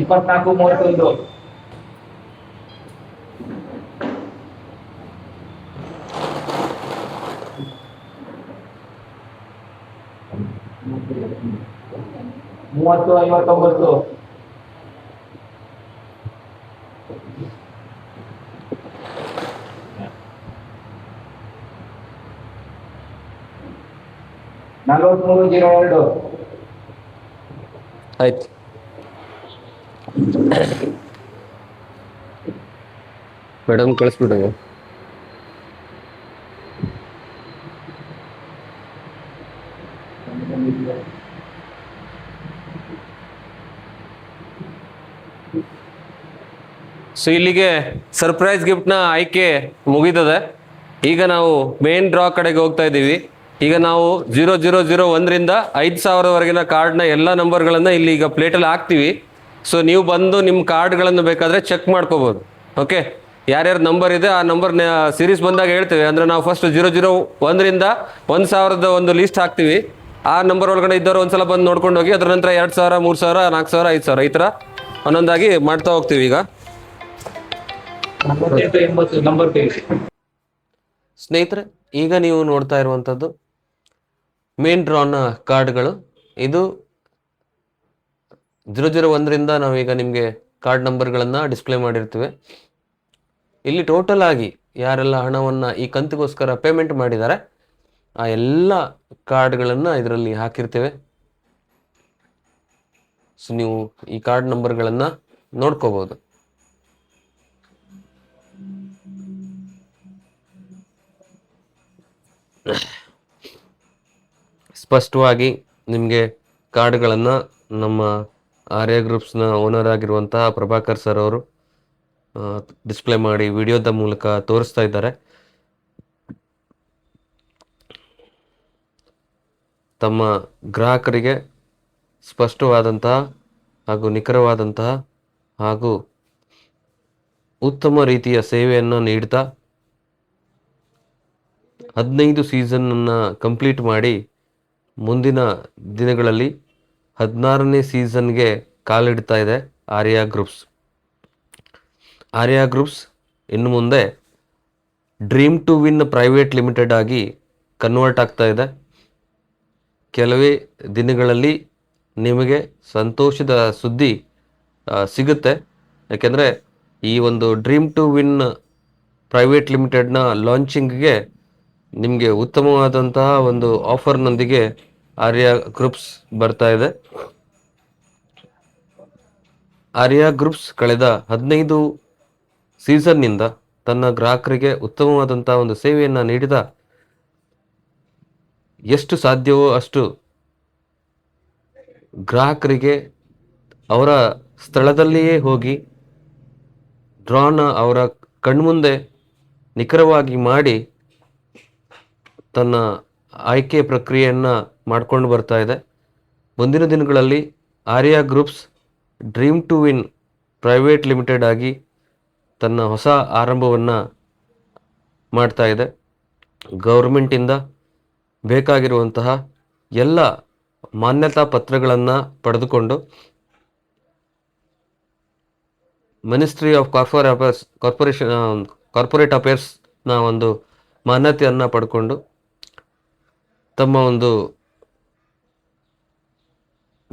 ಇಪ್ಪತ್ನಾಲ್ಕು 31. ಮೂವತ್ತು 59. ನಲವತ್ಮೂರು 02. ಆಯ್ತು. ಮೇಡಮ್ ಕಳಿಸ್ಬಿಡು. ಸೊ ಇಲ್ಲಿಗೆ ಸರ್ಪ್ರೈಸ್ ಗಿಫ್ಟ್ನ ಆಯ್ಕೆ ಮುಗಿತದೆ. ಈಗ ನಾವು ಮೇನ್ ಡ್ರಾ ಕಡೆಗೆ ಹೋಗ್ತಾ ಇದ್ದೀವಿ. ಈಗ ನಾವು 0001ರಿಂದ 5000ವರೆಗಿನ ಕಾರ್ಡ್ನ ಎಲ್ಲ ನಂಬರ್ಗಳನ್ನು ಇಲ್ಲಿ ಈಗ ಪ್ಲೇಟಲ್ಲಿ ಹಾಕ್ತೀವಿ. ಸೊ ನೀವು ಬಂದು ನಿಮ್ಮ ಕಾರ್ಡ್ಗಳನ್ನು ಬೇಕಾದರೆ ಚೆಕ್ ಮಾಡ್ಕೋಬೋದು. ಓಕೆ, ಯಾರ್ಯಾರು ನಂಬರ್ ಇದೆ ಆ ನಂಬರ್ ಸೀರೀಸ್ ಬಂದಾಗ ಹೇಳ್ತೇವೆ. ಅಂದರೆ ನಾವು ಫಸ್ಟ್ 001ರಿಂದ 1000ದ ಒಂದು ಲಿಸ್ಟ್ ಹಾಕ್ತೀವಿ. ಆ ನಂಬರ್ ಒಳಗಡೆ ಇದ್ದವರು ಒಂದ್ಸಲ ಬಂದು ನೋಡ್ಕೊಂಡು ಹೋಗಿ. ಅದರ ನಂತರ 2000, 3000, 4000, 5000 ಈ ಥರ ಒಂದೊಂದಾಗಿ ಮಾಡ್ತಾ ಹೋಗ್ತೀವಿ. ಈಗ 48, 80 ನಂಬರ್ ಬೇಕು. ಸ್ನೇಹಿತರೆ, ಈಗ ನೀವು ನೋಡ್ತಾ ಇರುವಂಥದ್ದು ಮೇನ್ ಡ್ರಾನ ಕಾರ್ಡ್ಗಳು. ಇದು 001ರಿಂದ ನಾವೀಗ ನಿಮಗೆ ಕಾರ್ಡ್ ನಂಬರ್ಗಳನ್ನು ಡಿಸ್ಪ್ಲೇ ಮಾಡಿರ್ತೀವಿ. ಇಲ್ಲಿ ಟೋಟಲ್ ಆಗಿ ಯಾರೆಲ್ಲ ಹಣವನ್ನು ಈ ಕಂತಿಗೋಸ್ಕರ ಪೇಮೆಂಟ್ ಮಾಡಿದ್ದಾರೆ ಆ ಎಲ್ಲ ಕಾರ್ಡ್ಗಳನ್ನು ಇದರಲ್ಲಿ ಹಾಕಿರ್ತೇವೆ. ಸೊ ನೀವು ಈ ಕಾರ್ಡ್ ನಂಬರ್ಗಳನ್ನು ನೋಡ್ಕೋಬೋದು. ಸ್ಪಷ್ಟವಾಗಿ ನಿಮಗೆ ಕಾರ್ಡ್ಗಳನ್ನು ನಮ್ಮ ಆರ್ಯ ಗ್ರೂಪ್ಸ್ನ ಓನರ್ ಆಗಿರುವಂತಹ ಪ್ರಭಾಕರ್ ಸರ್ ಅವರು ಡಿಸ್ಪ್ಲೇ ಮಾಡಿ ವಿಡಿಯೋದ ಮೂಲಕ ತೋರಿಸ್ತಾ ಇದ್ದಾರೆ. ತಮ್ಮ ಗ್ರಾಹಕರಿಗೆ ಸ್ಪಷ್ಟವಾದಂತಹ ಹಾಗೂ ನಿಖರವಾದಂತಹ ಹಾಗೂ ಉತ್ತಮ ರೀತಿಯ ಸೇವೆಯನ್ನು ನೀಡ್ತಾ 15 ಸೀಸನ್ನನ್ನು ಕಂಪ್ಲೀಟ್ ಮಾಡಿ ಮುಂದಿನ ದಿನಗಳಲ್ಲಿ 16ನೇ ಸೀಸನ್ಗೆ ಕಾಲಿಡ್ತಾ ಇದೆ ಆರ್ಯ ಗ್ರೂಪ್ಸ್. ಆರ್ಯ ಗ್ರೂಪ್ಸ್ ಇನ್ನು ಮುಂದೆ dream to Win Private Limited ಆಗಿ ಕನ್ವರ್ಟ್ ಆಗ್ತಾ ಇದೆ. ಕೆಲವೇ ದಿನಗಳಲ್ಲಿ ನಿಮಗೆ ಸಂತೋಷದ ಸುದ್ದಿ ಸಿಗುತ್ತೆ. ಯಾಕೆಂದರೆ ಈ ಒಂದು ಡ್ರೀಮ್ ಟು ವಿನ್ ಪ್ರೈವೇಟ್ ಲಿಮಿಟೆಡ್ನ ಲಾಂಚಿಂಗ್ಗೆ ನಿಮಗೆ ಉತ್ತಮವಾದಂತಹ ಒಂದು ಆಫರ್ನೊಂದಿಗೆ ಆರ್ಯ ಗ್ರೂಪ್ಸ್ ಬರ್ತಾ ಇದೆ. ಆರ್ಯ ಗ್ರೂಪ್ಸ್ ಕಳೆದ 15 ಸೀಸನ್ನಿಂದ ತನ್ನ ಗ್ರಾಹಕರಿಗೆ ಉತ್ತಮವಾದಂತಹ ಒಂದು ಸೇವೆಯನ್ನು ನೀಡಿದ ಎಷ್ಟು ಸಾಧ್ಯವೋ ಅಷ್ಟು ಗ್ರಾಹಕರಿಗೆ ಅವರ ಸ್ಥಳದಲ್ಲಿಯೇ ಹೋಗಿ ಡ್ರಾನ ಅವರ ಕಣ್ಮುಂದೆ ನಿಖರವಾಗಿ ಮಾಡಿ ತನ್ನ ಆಯ್ಕೆ ಪ್ರಕ್ರಿಯೆಯನ್ನು ಮಾಡಿಕೊಂಡು ಬರ್ತಾ ಇದೆ. ಮುಂದಿನ ದಿನಗಳಲ್ಲಿ Arya Groups Dream to Win Private Limited ಆಗಿ ತನ್ನ ಹೊಸ ಆರಂಭವನ್ನು ಮಾಡ್ತಾ ಇದೆ. ಗೌರ್ಮೆಂಟಿಂದ ಬೇಕಾಗಿರುವಂತಹ ಎಲ್ಲ ಮಾನ್ಯತಾ ಪತ್ರಗಳನ್ನು ಪಡೆದುಕೊಂಡು ಮಿನಿಸ್ಟ್ರಿ ಆಫ್ ಕಾರ್ಪೊರೇಟ್ ಅಫೇರ್ಸ್ನ ಒಂದು ಮಾನ್ಯತೆಯನ್ನು ಪಡ್ಕೊಂಡು ತಮ್ಮ ಒಂದು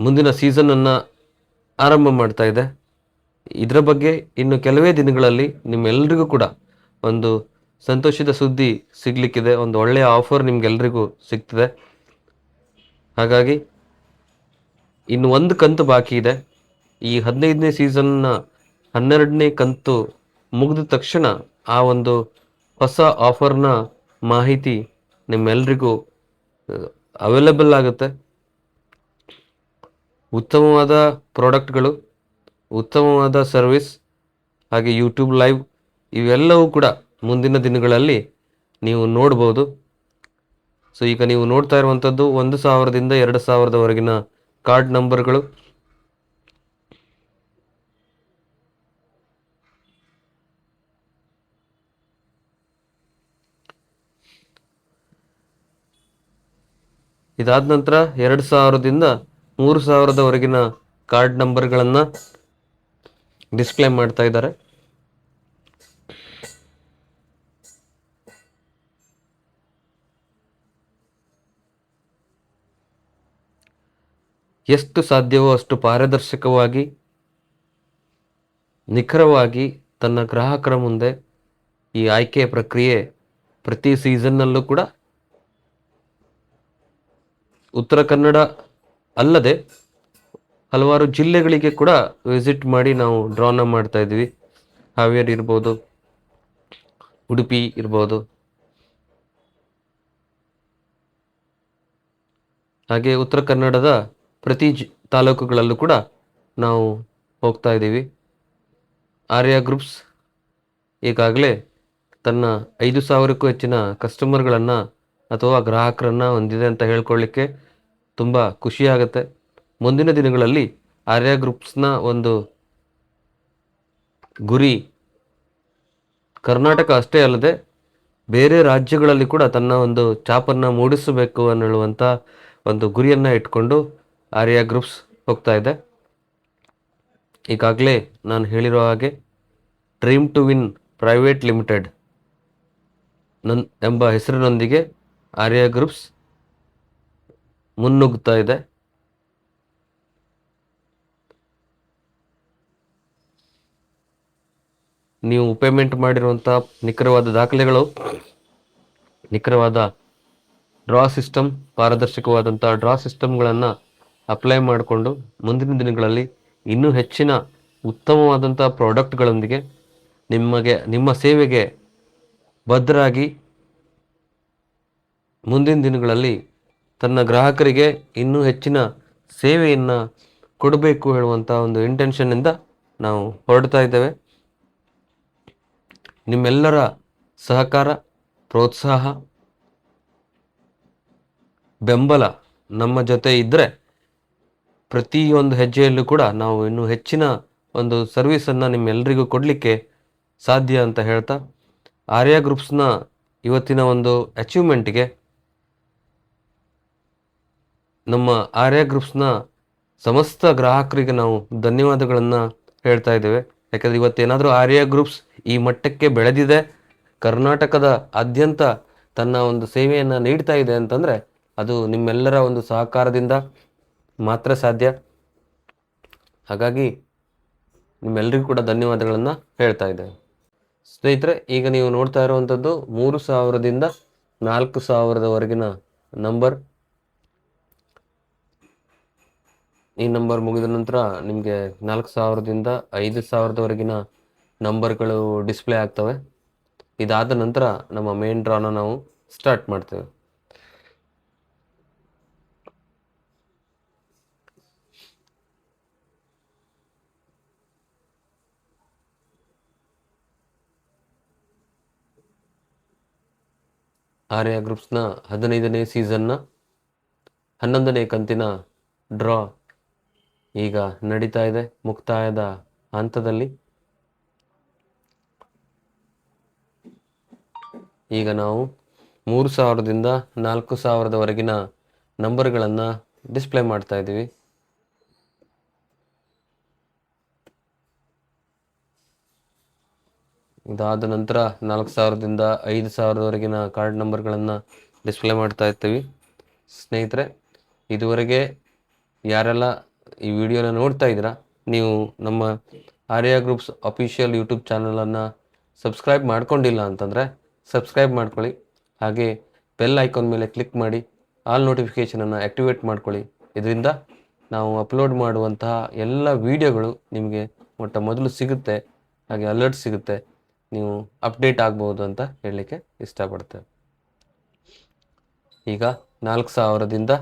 ಮುಂದಿನ ಸೀಸನನ್ನು ಆರಂಭ ಮಾಡ್ತಾ ಇದೆ. ಇದರ ಬಗ್ಗೆ ಇನ್ನು ಕೆಲವೇ ದಿನಗಳಲ್ಲಿ ನಿಮ್ಮೆಲ್ರಿಗೂ ಕೂಡ ಒಂದು ಸಂತೋಷದ ಸುದ್ದಿ ಸಿಗ್ಲಿಕ್ಕಿದೆ. ಒಂದು ಒಳ್ಳೆಯ ಆಫರ್ ನಿಮ್ಗೆಲ್ರಿಗೂ ಸಿಗ್ತದೆ. ಹಾಗಾಗಿ ಇನ್ನು ಒಂದು ಕಂತು ಬಾಕಿ ಇದೆ. ಈ 15ನೇ ಸೀಸನ್ನ 12ನೇ ಕಂತು ಮುಗಿದ ತಕ್ಷಣ ಆ ಒಂದು ಹೊಸ ಆಫರ್ನ ಮಾಹಿತಿ ನಿಮ್ಮೆಲ್ರಿಗೂ ಅವೈಲೇಬಲ್ ಆಗುತ್ತೆ. ಉತ್ತಮವಾದ ಪ್ರಾಡಕ್ಟ್ಗಳು, ಉತ್ತಮವಾದ ಸರ್ವಿಸ್, ಹಾಗೆ ಯೂಟ್ಯೂಬ್ ಲೈವ್ ಇವೆಲ್ಲವೂ ಕೂಡ ಮುಂದಿನ ದಿನಗಳಲ್ಲಿ ನೀವು ನೋಡ್ಬೋದು. ಸೊ ಈಗ ನೀವು ನೋಡ್ತಾ ಇರುವಂಥದ್ದು 1,000ದಿಂದ 2,000ದವರೆಗಿನ ಕಾರ್ಡ್ ನಂಬರ್ಗಳು. ಇದಾದ ನಂತರ 2,000ದಿಂದ 3,000ದವರೆಗಿನ ಕಾರ್ಡ್ ನಂಬರ್ಗಳನ್ನು ಡಿಸ್ಪ್ಲೇ ಮಾಡ್ತಾ ಇದ್ದಾರೆ. ಎಷ್ಟು ಸಾಧ್ಯವೋ ಅಷ್ಟು ಪಾರದರ್ಶಕವಾಗಿ, ನಿಖರವಾಗಿ ತನ್ನ ಗ್ರಾಹಕರ ಮುಂದೆ ಈ ಆಯ್ಕೆ ಪ್ರಕ್ರಿಯೆ ಪ್ರತಿ ಸೀಸನ್ನಲ್ಲೂ ಕೂಡ ಉತ್ತರ ಕನ್ನಡ ಅಲ್ಲದೆ ಹಲವಾರು ಜಿಲ್ಲೆಗಳಿಗೆ ಕೂಡ ವಿಸಿಟ್ ಮಾಡಿ ನಾವು ಡ್ರಾನ ಮಾಡ್ತಾ ಇದ್ವಿ. ಹಾವೇರಿ ಇರ್ಬೋದು, ಉಡುಪಿ ಇರ್ಬೋದು, ಹಾಗೆ ಉತ್ತರ ಕನ್ನಡದ ಪ್ರತಿ ತಾಲೂಕುಗಳಲ್ಲೂ ಕೂಡ ನಾವು ಹೋಗ್ತಾ ಇದ್ದೀವಿ. ಆರ್ಯ ಗ್ರೂಪ್ಸ್ ಈಗಾಗಲೇ ತನ್ನ 5,000ಕ್ಕೂ ಹೆಚ್ಚಿನ ಕಸ್ಟಮರ್ಗಳನ್ನು ಅಥವಾ ಗ್ರಾಹಕರನ್ನು ಹೊಂದಿದೆ ಅಂತ ಹೇಳ್ಕೊಳ್ಳಿಕ್ಕೆ ತುಂಬ ಖುಷಿಯಾಗುತ್ತೆ. ಮುಂದಿನ ದಿನಗಳಲ್ಲಿ ಆರ್ಯ ಗ್ರೂಪ್ಸ್ನ ಒಂದು ಗುರಿ ಕರ್ನಾಟಕ ಅಷ್ಟೇ ಅಲ್ಲದೆ ಬೇರೆ ರಾಜ್ಯಗಳಲ್ಲಿ ಕೂಡ ತನ್ನ ಒಂದು ಛಾಪನ್ನು ಮೂಡಿಸಬೇಕು ಅನ್ನುವಂಥ ಒಂದು ಗುರಿಯನ್ನು ಇಟ್ಕೊಂಡು ಆರ್ಯ ಗ್ರೂಪ್ಸ್ ಹೋಗ್ತಾ ಇದೆ. ಈಗಾಗಲೇ ನಾನು ಹೇಳಿರೋ ಹಾಗೆ dream to Win Private limited ಎಂಬ ಹೆಸರಿನೊಂದಿಗೆ ಆರ್ಯ ಗ್ರೂಪ್ಸ್ ಮುನ್ನುಗ್ತಾ ಇದೆ. ನೀವು ಪೇಮೆಂಟ್ ಮಾಡಿರುವಂಥ ನಿಖರವಾದ ದಾಖಲೆಗಳು, ನಿಖರವಾದ ಡ್ರಾ ಸಿಸ್ಟಮ್, ಪಾರದರ್ಶಕವಾದಂಥ ಡ್ರಾ ಸಿಸ್ಟಮ್ಗಳನ್ನು ಅಪ್ಲೈ ಮಾಡಿಕೊಂಡು ಮುಂದಿನ ದಿನಗಳಲ್ಲಿ ಇನ್ನೂ ಹೆಚ್ಚಿನ ಉತ್ತಮವಾದಂಥ ಪ್ರಾಡಕ್ಟ್ಗಳೊಂದಿಗೆ ನಿಮ್ಮ ಸೇವೆಗೆ ಬದ್ಧರಾಗಿ ಮುಂದಿನ ದಿನಗಳಲ್ಲಿ ತನ್ನ ಗ್ರಾಹಕರಿಗೆ ಇನ್ನೂ ಹೆಚ್ಚಿನ ಸೇವೆಯನ್ನು ಕೊಡಬೇಕು ಹೇಳುವಂಥ ಒಂದು ಇಂಟೆನ್ಷನ್ನಿಂದ ನಾವು ಹೊರಡ್ತಾ ಇದ್ದೇವೆ. ನಿಮ್ಮೆಲ್ಲರ ಸಹಕಾರ, ಪ್ರೋತ್ಸಾಹ, ಬೆಂಬಲ ನಮ್ಮ ಜೊತೆ ಇದ್ದರೆ ಪ್ರತಿಯೊಂದು ಹೆಜ್ಜೆಯಲ್ಲೂ ಕೂಡ ನಾವು ಇನ್ನೂ ಹೆಚ್ಚಿನ ಒಂದು ಸರ್ವಿಸನ್ನು ನಿಮ್ಮೆಲ್ಲರಿಗೂ ಕೊಡಲಿಕ್ಕೆ ಸಾಧ್ಯ ಅಂತ ಹೇಳ್ತಾ, ಆರ್ಯ ಗ್ರೂಪ್ಸ್ನ ಇವತ್ತಿನ ಒಂದು ಅಚೀವ್ಮೆಂಟ್ಗೆ ನಮ್ಮ ಆರ್ಯ ಗ್ರೂಪ್ಸ್ನ ಸಮಸ್ತ ಗ್ರಾಹಕರಿಗೆ ನಾವು ಧನ್ಯವಾದಗಳನ್ನು ಹೇಳ್ತಾ ಇದ್ದೇವೆ. ಯಾಕಂದರೆ ಇವತ್ತೇನಾದರೂ ಆರ್ಯ ಗ್ರೂಪ್ಸ್ ಈ ಮಟ್ಟಕ್ಕೆ ಬೆಳೆದಿದೆ, ಕರ್ನಾಟಕದ ಆದ್ಯಂತ ತನ್ನ ಒಂದು ಸೇವೆಯನ್ನು ನೀಡ್ತಾ ಇದೆ ಅಂತಂದರೆ ಅದು ನಿಮ್ಮೆಲ್ಲರ ಒಂದು ಸಹಕಾರದಿಂದ ಮಾತ್ರ ಸಾಧ್ಯ. ಹಾಗಾಗಿ ನಿಮ್ಮೆಲ್ಲರಿಗೂ ಕೂಡ ಧನ್ಯವಾದಗಳನ್ನು ಹೇಳ್ತಾ ಇದ್ದೇವೆ. ಸ್ನೇಹಿತರೆ, ಈಗ ನೀವು ನೋಡ್ತಾ ಇರುವಂಥದ್ದು 3,000ದಿಂದ 4,000ದವರೆಗಿನ ನಂಬರ್. ಈ ನಂಬರ್ ಮುಗಿದ ನಂತರ ನಿಮಗೆ 4,000ದಿಂದ 5,000ದವರೆಗಿನ ನಂಬರ್ಗಳು ಡಿಸ್ಪ್ಲೇ ಆಗ್ತವೆ. ಇದಾದ ನಂತರ ನಮ್ಮ ಮೇನ್ ಡ್ರಾನ ನಾವು ಸ್ಟಾರ್ಟ್ ಮಾಡ್ತೇವೆ. ಆರ್ಯ ಗ್ರೂಪ್ಸ್ನ 15ನೇ ಸೀಸನ್ನ 11ನೇ ಕಂತಿನ ಡ್ರಾ ಈಗ ನಡೀತಾ ಇದೆ, ಮುಕ್ತಾಯದ ಹಂತದಲ್ಲಿ. ಈಗ ನಾವು 3,000ದಿಂದ 4,000ದವರೆಗಿನ ನಂಬರ್ಗಳನ್ನು ಡಿಸ್ಪ್ಲೇ ಮಾಡ್ತಾ ಇದ್ದೀವಿ. ಇದಾದ ನಂತರ 4,000ದಿಂದ 5,000ದವರೆಗಿನ ಕಾರ್ಡ್ ನಂಬರ್ಗಳನ್ನು ಡಿಸ್ಪ್ಲೇ ಮಾಡ್ತಾ ಇರ್ತೀವಿ. ಸ್ನೇಹಿತರೆ, ಇದುವರೆಗೆ ಯಾರೆಲ್ಲ ಈ ವಿಡಿಯೋನ ನೋಡ್ತಾ ಇದ್ದೀರಾ, ನೀವು ನಮ್ಮ ಆರ್ಯ ಗ್ರೂಪ್ಸ್ ಅಫಿಷಿಯಲ್ ಯೂಟ್ಯೂಬ್ ಚಾನಲನ್ನು ಸಬ್ಸ್ಕ್ರೈಬ್ ಮಾಡ್ಕೊಂಡಿಲ್ಲ ಅಂತಂದರೆ ಸಬ್ಸ್ಕ್ರೈಬ್ ಮಾಡ್ಕೊಳ್ಳಿ. ಹಾಗೆ ಬೆಲ್ ಐಕಾನ್ ಮೇಲೆ ಕ್ಲಿಕ್ ಮಾಡಿ ಆಲ್ ನೋಟಿಫಿಕೇಷನನ್ನು ಆ್ಯಕ್ಟಿವೇಟ್ ಮಾಡ್ಕೊಳ್ಳಿ. ಇದರಿಂದ ನಾವು ಅಪ್ಲೋಡ್ ಮಾಡುವಂತಹ ಎಲ್ಲ ವೀಡಿಯೋಗಳು ನಿಮಗೆ ಮೊದಲು ಸಿಗುತ್ತೆ, ಹಾಗೆ ಅಲರ್ಟ್ ಸಿಗುತ್ತೆ, ನೀವು ಅಪ್ಡೇಟ್ ಆಗ್ಬೋದು ಅಂತ ಹೇಳಲಿಕ್ಕೆ ಇಷ್ಟಪಡ್ತೇವೆ. ಈಗ 4000ದಿಂದ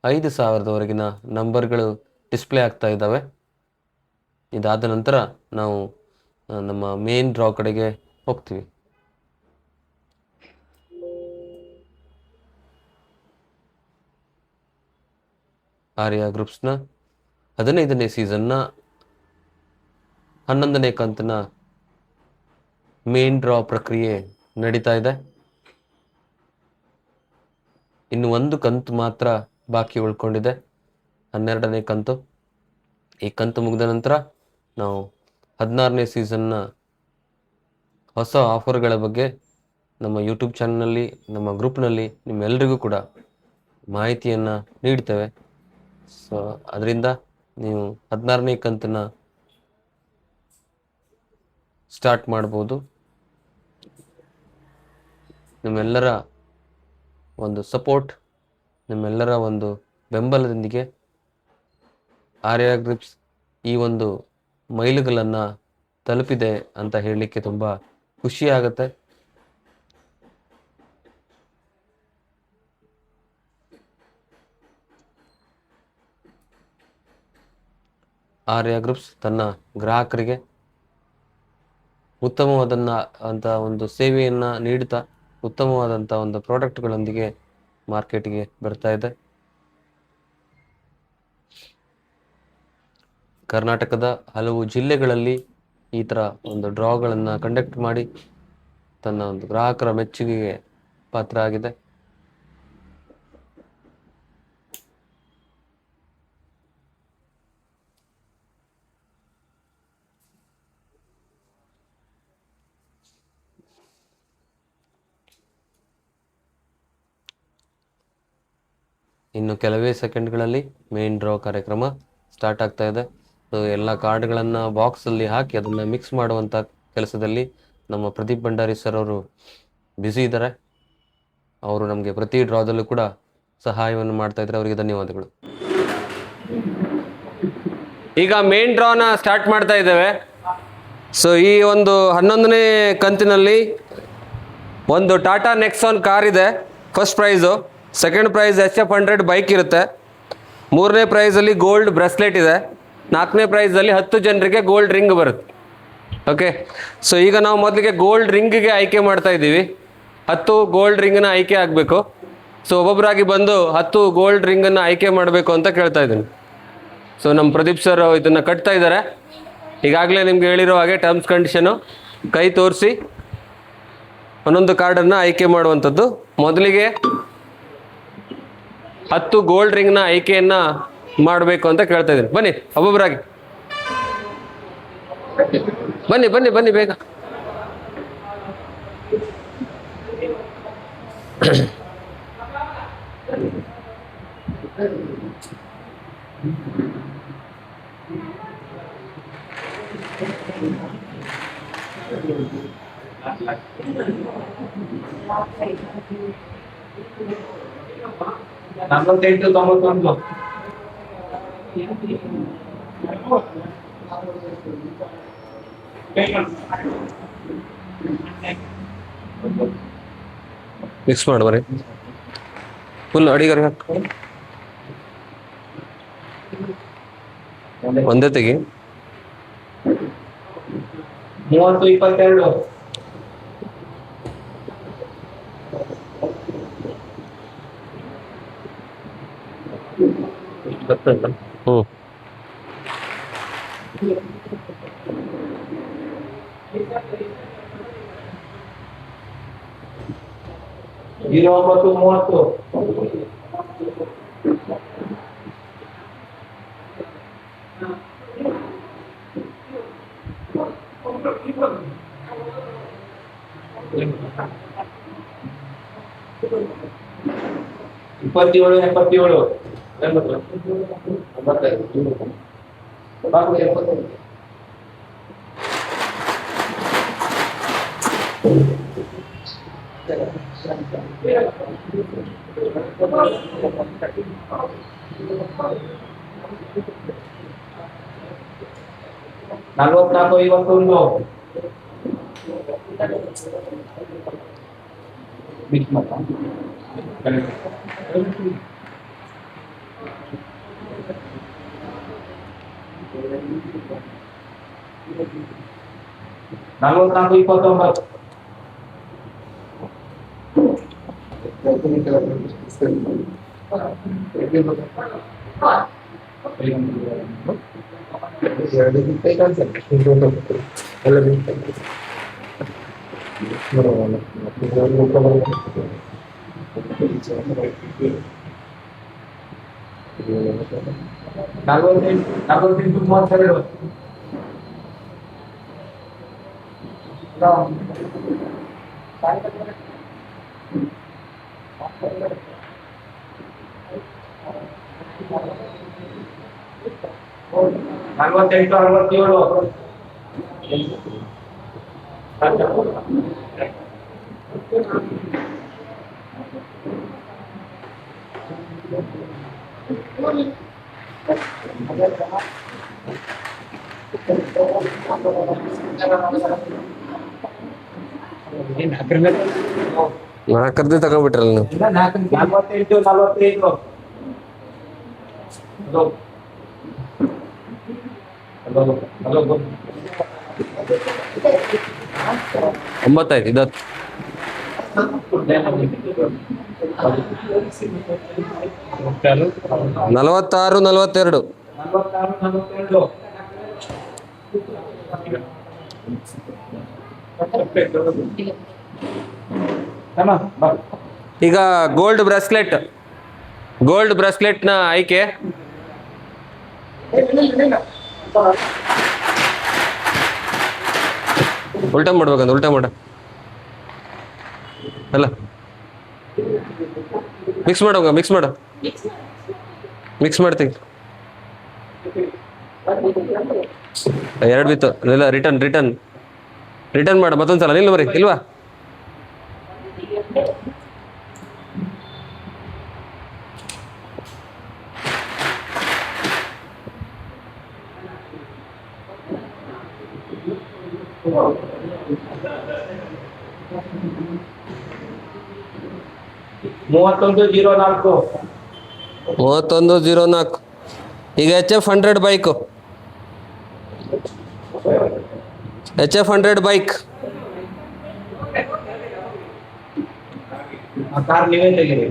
5000ದವರೆಗಿನ ನಂಬರ್ಗಳು ಡಿಸ್ಪ್ಲೇ ಆಗ್ತಾ ಇದ್ದಾವೆ. ಇದಾದ ನಂತರ ನಾವು ನಮ್ಮ ಮೇನ್ ಡ್ರಾ ಕಡೆಗೆ ಹೋಗ್ತೀವಿ. ಆರ್ಯ ಗ್ರೂಪ್ಸ್ನ 15ನೇ ಸೀಸನ್ನ 11ನೇ ಕಂತಿನ ಮೇನ್ ಡ್ರಾ ಪ್ರಕ್ರಿಯೆ ನಡೀತಾ ಇದೆ. ಇನ್ನು ಒಂದು ಕಂತು ಮಾತ್ರ ಬಾಕಿ ಉಳ್ಕೊಂಡಿದೆ, 12ನೇ ಕಂತು. ಈ ಕಂತು ಮುಗಿದ ನಂತರ ನಾವು 16ನೇ ಸೀಸನ್ನ ಹೊಸ ಆಫರ್ಗಳ ಬಗ್ಗೆ ನಮ್ಮ ಯೂಟ್ಯೂಬ್ ಚಾನಲ್ನಲ್ಲಿ, ನಮ್ಮ ಗ್ರೂಪ್ನಲ್ಲಿ ನಿಮ್ಮೆಲ್ಲರಿಗೂ ಕೂಡ ಮಾಹಿತಿಯನ್ನು ನೀಡ್ತೇವೆ. ಸೊ ಅದರಿಂದ ನೀವು 16ನೇ ಕಂತನ್ನು ಸ್ಟಾರ್ಟ್ ಮಾಡ್ಬೋದು. ನಿಮ್ಮೆಲ್ಲರ ಒಂದು ಸಪೋರ್ಟ್, ನಿಮ್ಮೆಲ್ಲರ ಒಂದು ಬೆಂಬಲದೊಂದಿಗೆ ಆರ್ಯ ಗ್ರೂಪ್ಸ್ ಈ ಒಂದು ಮೈಲುಗಲ್ಲನ್ನು ತಲುಪಿದೆ ಅಂತ ಹೇಳಲಿಕ್ಕೆ ತುಂಬ ಖುಷಿ ಆಗುತ್ತೆ. ಆರ್ಯ ಗ್ರೂಪ್ಸ್ ತನ್ನ ಗ್ರಾಹಕರಿಗೆ ಉತ್ತಮವಾದಂಥ ಒಂದು ಸೇವೆಯನ್ನು ನೀಡುತ್ತಾ ಉತ್ತಮವಾದಂಥ ಒಂದು ಪ್ರಾಡಕ್ಟ್ಗಳೊಂದಿಗೆ ಮಾರ್ಕೆಟ್ಗೆ ಬರ್ತಾ ಇದೆ. ಕರ್ನಾಟಕದ ಹಲವು ಜಿಲ್ಲೆಗಳಲ್ಲಿ ಈ ಥರ ಒಂದು ಡ್ರಾಗಳನ್ನು ಕಂಡಕ್ಟ್ ಮಾಡಿ ತನ್ನ ಒಂದು ಗ್ರಾಹಕರ ಮೆಚ್ಚುಗೆಗೆ ಪಾತ್ರ ಆಗಿದೆ. ಇನ್ನು ಕೆಲವೇ ಸೆಕೆಂಡ್ಗಳಲ್ಲಿ ಮೇನ್ ಡ್ರಾ ಕಾರ್ಯಕ್ರಮ ಸ್ಟಾರ್ಟ್ ಆಗ್ತಾ ಇದೆ. ಸೊ ಎಲ್ಲ ಕಾರ್ಡ್ಗಳನ್ನು ಬಾಕ್ಸಲ್ಲಿ ಹಾಕಿ ಅದನ್ನು ಮಿಕ್ಸ್ ಮಾಡುವಂಥ ಕೆಲಸದಲ್ಲಿ ನಮ್ಮ ಪ್ರದೀಪ್ ಭಂಡಾರಿ ಸರ್ ಅವರು ಬ್ಯುಸಿ ಇದ್ದಾರೆ. ಅವರು ನಮಗೆ ಪ್ರತಿ ಡ್ರಾದಲ್ಲೂ ಕೂಡ ಸಹಾಯವನ್ನು ಮಾಡ್ತಾ ಇದ್ದಾರೆ. ಅವರಿಗೆ ಧನ್ಯವಾದಗಳು. ಈಗ ಮೇನ್ ಡ್ರಾನ ಸ್ಟಾರ್ಟ್ ಮಾಡ್ತಾ ಇದ್ದೇವೆ. ಸೊ ಈ ಒಂದು 11ನೇ ಕಂತಿನಲ್ಲಿ ಒಂದು ಟಾಟಾ ನೆಕ್ಸಾನ್ ಕಾರ್ ಇದೆ, first prize. Second prize SF100 bike ಇರುತ್ತೆ. 3ನೇ ಪ್ರೈಸಲ್ಲಿ ಗೋಲ್ಡ್ ಬ್ರೆಸ್ಲೆಟ್ ಇದೆ. 4ನೇ ಪ್ರೈಸಲ್ಲಿ 10 ಜನರಿಗೆ ಗೋಲ್ಡ್ ರಿಂಗ್ ಬರುತ್ತೆ. ಓಕೆ, ಸೊ ಈಗ ನಾವು ಮೊದಲಿಗೆ ಗೋಲ್ಡ್ ರಿಂಗಿಗೆ ಆಯ್ಕೆ ಮಾಡ್ತಾ ಇದ್ದೀವಿ. 10 ಗೋಲ್ಡ್ ರಿಂಗನ್ನು ಆಯ್ಕೆ ಆಗಬೇಕು. ಸೊ ಒಬ್ಬೊಬ್ಬರಾಗಿ ಬಂದು 10 ಗೋಲ್ಡ್ ರಿಂಗನ್ನು ಆಯ್ಕೆ ಮಾಡಬೇಕು ಅಂತ ಕೇಳ್ತಾ ಇದ್ದೀನಿ. ಸೊ ನಮ್ಮ ಪ್ರದೀಪ್ ಸರ್ ಇದನ್ನು ಕಟ್ತಾ ಇದ್ದಾರೆ. ಈಗಾಗಲೇ ನಿಮ್ಗೆ ಹೇಳಿರೋ ಹಾಗೆ ಟರ್ಮ್ಸ್ ಕಂಡೀಷನು, ಕೈ ತೋರಿಸಿ ಒಂದೊಂದು ಕಾರ್ಡನ್ನು ಆಯ್ಕೆ ಮಾಡುವಂಥದ್ದು. ಮೊದಲಿಗೆ 10 ಗೋಲ್ಡ್ ರಿಂಗ್ನ ಆಯ್ಕೆಯನ್ನು ಮಾಡಬೇಕು ಅಂತ ಕೇಳ್ತಾ ಇದ್ದೀನಿ. ಬನ್ನಿ ಒಬ್ಬೊಬ್ಬರಾಗಿ ಬನ್ನಿ ಬನ್ನಿ ಬನ್ನಿ ಬೇಗ. ನಲವತ್ತೆಂಟು 91 ಮಿಕ್ಸ್ ಮಾಡಿ ಬರೀ ಫುಲ್ ಅಡಿಗರಿ ಒಂದೇ ತೆಗಿ. 30 22 09 30 27 77 85 ನಲವತ್ನಾಲ್ಕು 51 ಮಿಕ್ಸ್ ಮಾಡ್ತಾ 44 29 48 32 48 67 ನಾಲ್ಕರದೇ ತಗೊಂಡ್ಬಿಟ್ರಲ್ಲ ನೀವು. 48 45 ಹಲೋ 9 ಇದು 46 42 ಈಗ ಗೋಲ್ಡ್ ಬ್ರಾಸ್ಲೆಟ್ನ ಆಯ್ಕೆ. ಉಲ್ಟಾ ಮಾಡ್ಬೇಕಂತ ಉಲ್ಟಾ ಮಾಡ ಅಲ್ಲ ಮಿಕ್ಸ್ ಮಾಡ್ತೀವಿ. ಎರಡು ಬಿತ್ತು ಇಲ್ಲ, ರಿಟರ್ನ್ ಮಾಡ ಮತ್ತೊಂದ್ಸಲ. ನಿಲ್ಲ ಬರೀ ಇಲ್ವಾ? ಮೂವತ್ತೊಂದು 04. ಈಗ HF 100 ಬೈಕ್ ಕಾರ್ ನೀವೇ ತೆಗೀರಿ.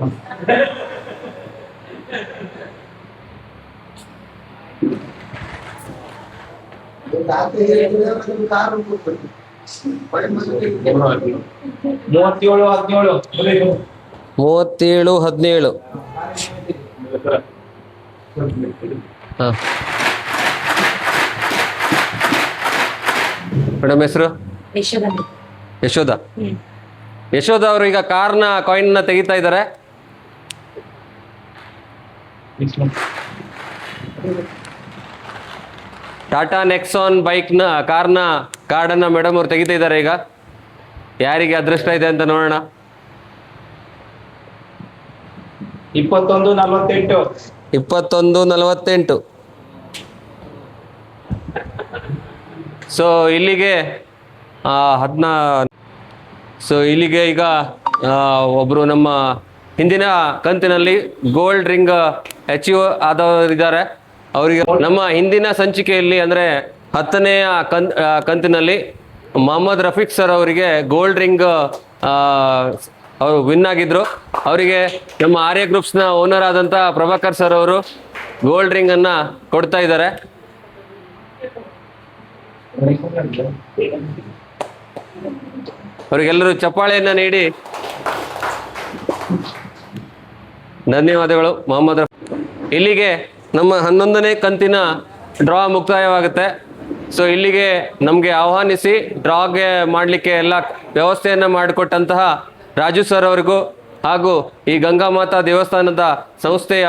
ಮೂವತ್ತೇಳು 17 ಹಾಂ ಮೇಡಮ್ ಹೆಸರು ಯಶೋಧ ಅವರು ಈಗ ಕಾರ್ನ ಕಾಯಿನ್ನ ತೆಗಿತಾ ಇದ್ದಾರೆ. ಟಾಟಾ ನೆಕ್ಸಾನ್ ಕಾರ್ನ ಕಾರ್ಡನ್ನು ಮೇಡಮ್ ಅವ್ರು ತೆಗಿತಾ ಇದ್ದಾರೆ. ಈಗ ಯಾರಿಗೆ ಅದೃಷ್ಟ ಇದೆ ಅಂತ ನೋಡೋಣ. 21 48 ಸೊ ಇಲ್ಲಿಗೆ ಇಲ್ಲಿಗೆ ಈಗ ಒಬ್ಬರು ನಮ್ಮ ಹಿಂದಿನ ಕಂತಿನಲ್ಲಿ ಗೋಲ್ಡ್ ರಿಂಗ್ ಅಚೀವ್ ಆದವರಿದ್ದಾರೆ. ಅವರಿಗೆ ನಮ್ಮ ಹಿಂದಿನ ಸಂಚಿಕೆಯಲ್ಲಿ ಅಂದರೆ 10ನೇ ಕಂತಿನಲ್ಲಿ ಮೊಹಮ್ಮದ್ ರಫೀಕ್ ಸರ್ ಅವರಿಗೆ ಗೋಲ್ಡ್ ರಿಂಗ್ ಅವರು ವಿನ್ ಆಗಿದ್ರು. ಅವರಿಗೆ ನಮ್ಮ ಆರ್ಯ ಗ್ರೂಪ್ಸ್ನ ಓನರ್ ಆದಂಥ ಪ್ರಭಾಕರ್ ಸರ್ ಅವರು ಗೋಲ್ಡ್ ರಿಂಗನ್ನು ಕೊಡ್ತಾ ಇದ್ದಾರೆ. ಅವರಿಗೆಲ್ಲರೂ ಚಪ್ಪಾಳೆಯನ್ನು ನೀಡಿ ಧನ್ಯವಾದಗಳು. ಮೊಹಮ್ಮದ್ ಇಲ್ಲಿಗೆ ನಮ್ಮ 11ನೇ ಕಂತಿನ ಡ್ರಾ ಮುಕ್ತಾಯವಾಗುತ್ತೆ. ಸೊ ಇಲ್ಲಿಗೆ ನಮಗೆ ಆಹ್ವಾನಿಸಿ ಡ್ರಾಗೆ ಮಾಡಲಿಕ್ಕೆ ಎಲ್ಲ ವ್ಯವಸ್ಥೆಯನ್ನು ಮಾಡಿಕೊಟ್ಟಂತಹ ರಾಜು ಸರ್ ಅವರಿಗೂ ಹಾಗೂ ಈ ಗಂಗಾಮಾತಾ ದೇವಸ್ಥಾನದ ಸಂಸ್ಥೆಯ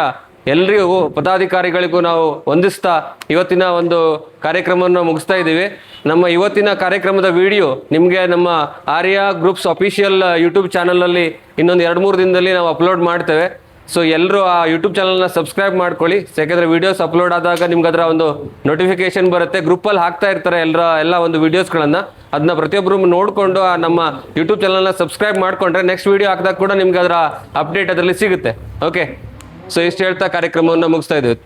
ಎಲ್ರಿಗೂ ಪದಾಧಿಕಾರಿಗಳಿಗೂ ನಾವು ವಂದಿಸ್ತಾ ಇವತ್ತಿನ ಒಂದು ಕಾರ್ಯಕ್ರಮವನ್ನು ಮುಗಿಸ್ತಾ ಇದ್ದೀವಿ. ನಮ್ಮ ಇವತ್ತಿನ ಕಾರ್ಯಕ್ರಮದ ವಿಡಿಯೋ ನಿಮಗೆ ನಮ್ಮ ಆರ್ಯ ಗ್ರೂಪ್ಸ್ ಅಫಿಷಿಯಲ್ ಯೂಟ್ಯೂಬ್ ಚಾನಲಲ್ಲಿ ಇನ್ನೊಂದು 2-3 ದಿನದಲ್ಲಿ ನಾವು ಅಪ್ಲೋಡ್ ಮಾಡ್ತೇವೆ. ಸೊ ಎಲ್ಲರೂ ಆ ಯೂಟ್ಯೂಬ್ ಚಾನಲ್ನ ಸಬ್ಸ್ಕ್ರೈಬ್ ಮಾಡ್ಕೊಳ್ಳಿ. ಯಾಕೆಂದರೆ ವೀಡಿಯೋಸ್ ಅಪ್ಲೋಡ್ ಆದಾಗ ನಿಮ್ಗೆ ಅದರ ಒಂದು ನೋಟಿಫಿಕೇಶನ್ ಬರುತ್ತೆ. ಗ್ರೂಪಲ್ಲಿ ಹಾಕ್ತಾ ಇರ್ತಾರೆ ಎಲ್ಲ ಒಂದು ವೀಡಿಯೋಸ್ಗಳನ್ನು. ಅದನ್ನ ಪ್ರತಿಯೊಬ್ಬರು ನೋಡಿಕೊಂಡು ನಮ್ಮ ಯೂಟ್ಯೂಬ್ ಚಾನಲ್ನ ಸಬ್ಸ್ಕ್ರೈಬ್ ಮಾಡಿಕೊಂಡ್ರೆ ನೆಕ್ಸ್ಟ್ ವೀಡಿಯೋ ಹಾಕಿದಾಗ ಕೂಡ ನಿಮ್ಗೆ ಅದರ ಅಪ್ಡೇಟ್ ಅದರಲ್ಲಿ ಸಿಗುತ್ತೆ. ಓಕೆ, ಸೊ ಇಷ್ಟು ಹೇಳ್ತಾ ಕಾರ್ಯಕ್ರಮವನ್ನು ಮುಗಿಸ್ತಾ ಇದ್ದೀವಿ.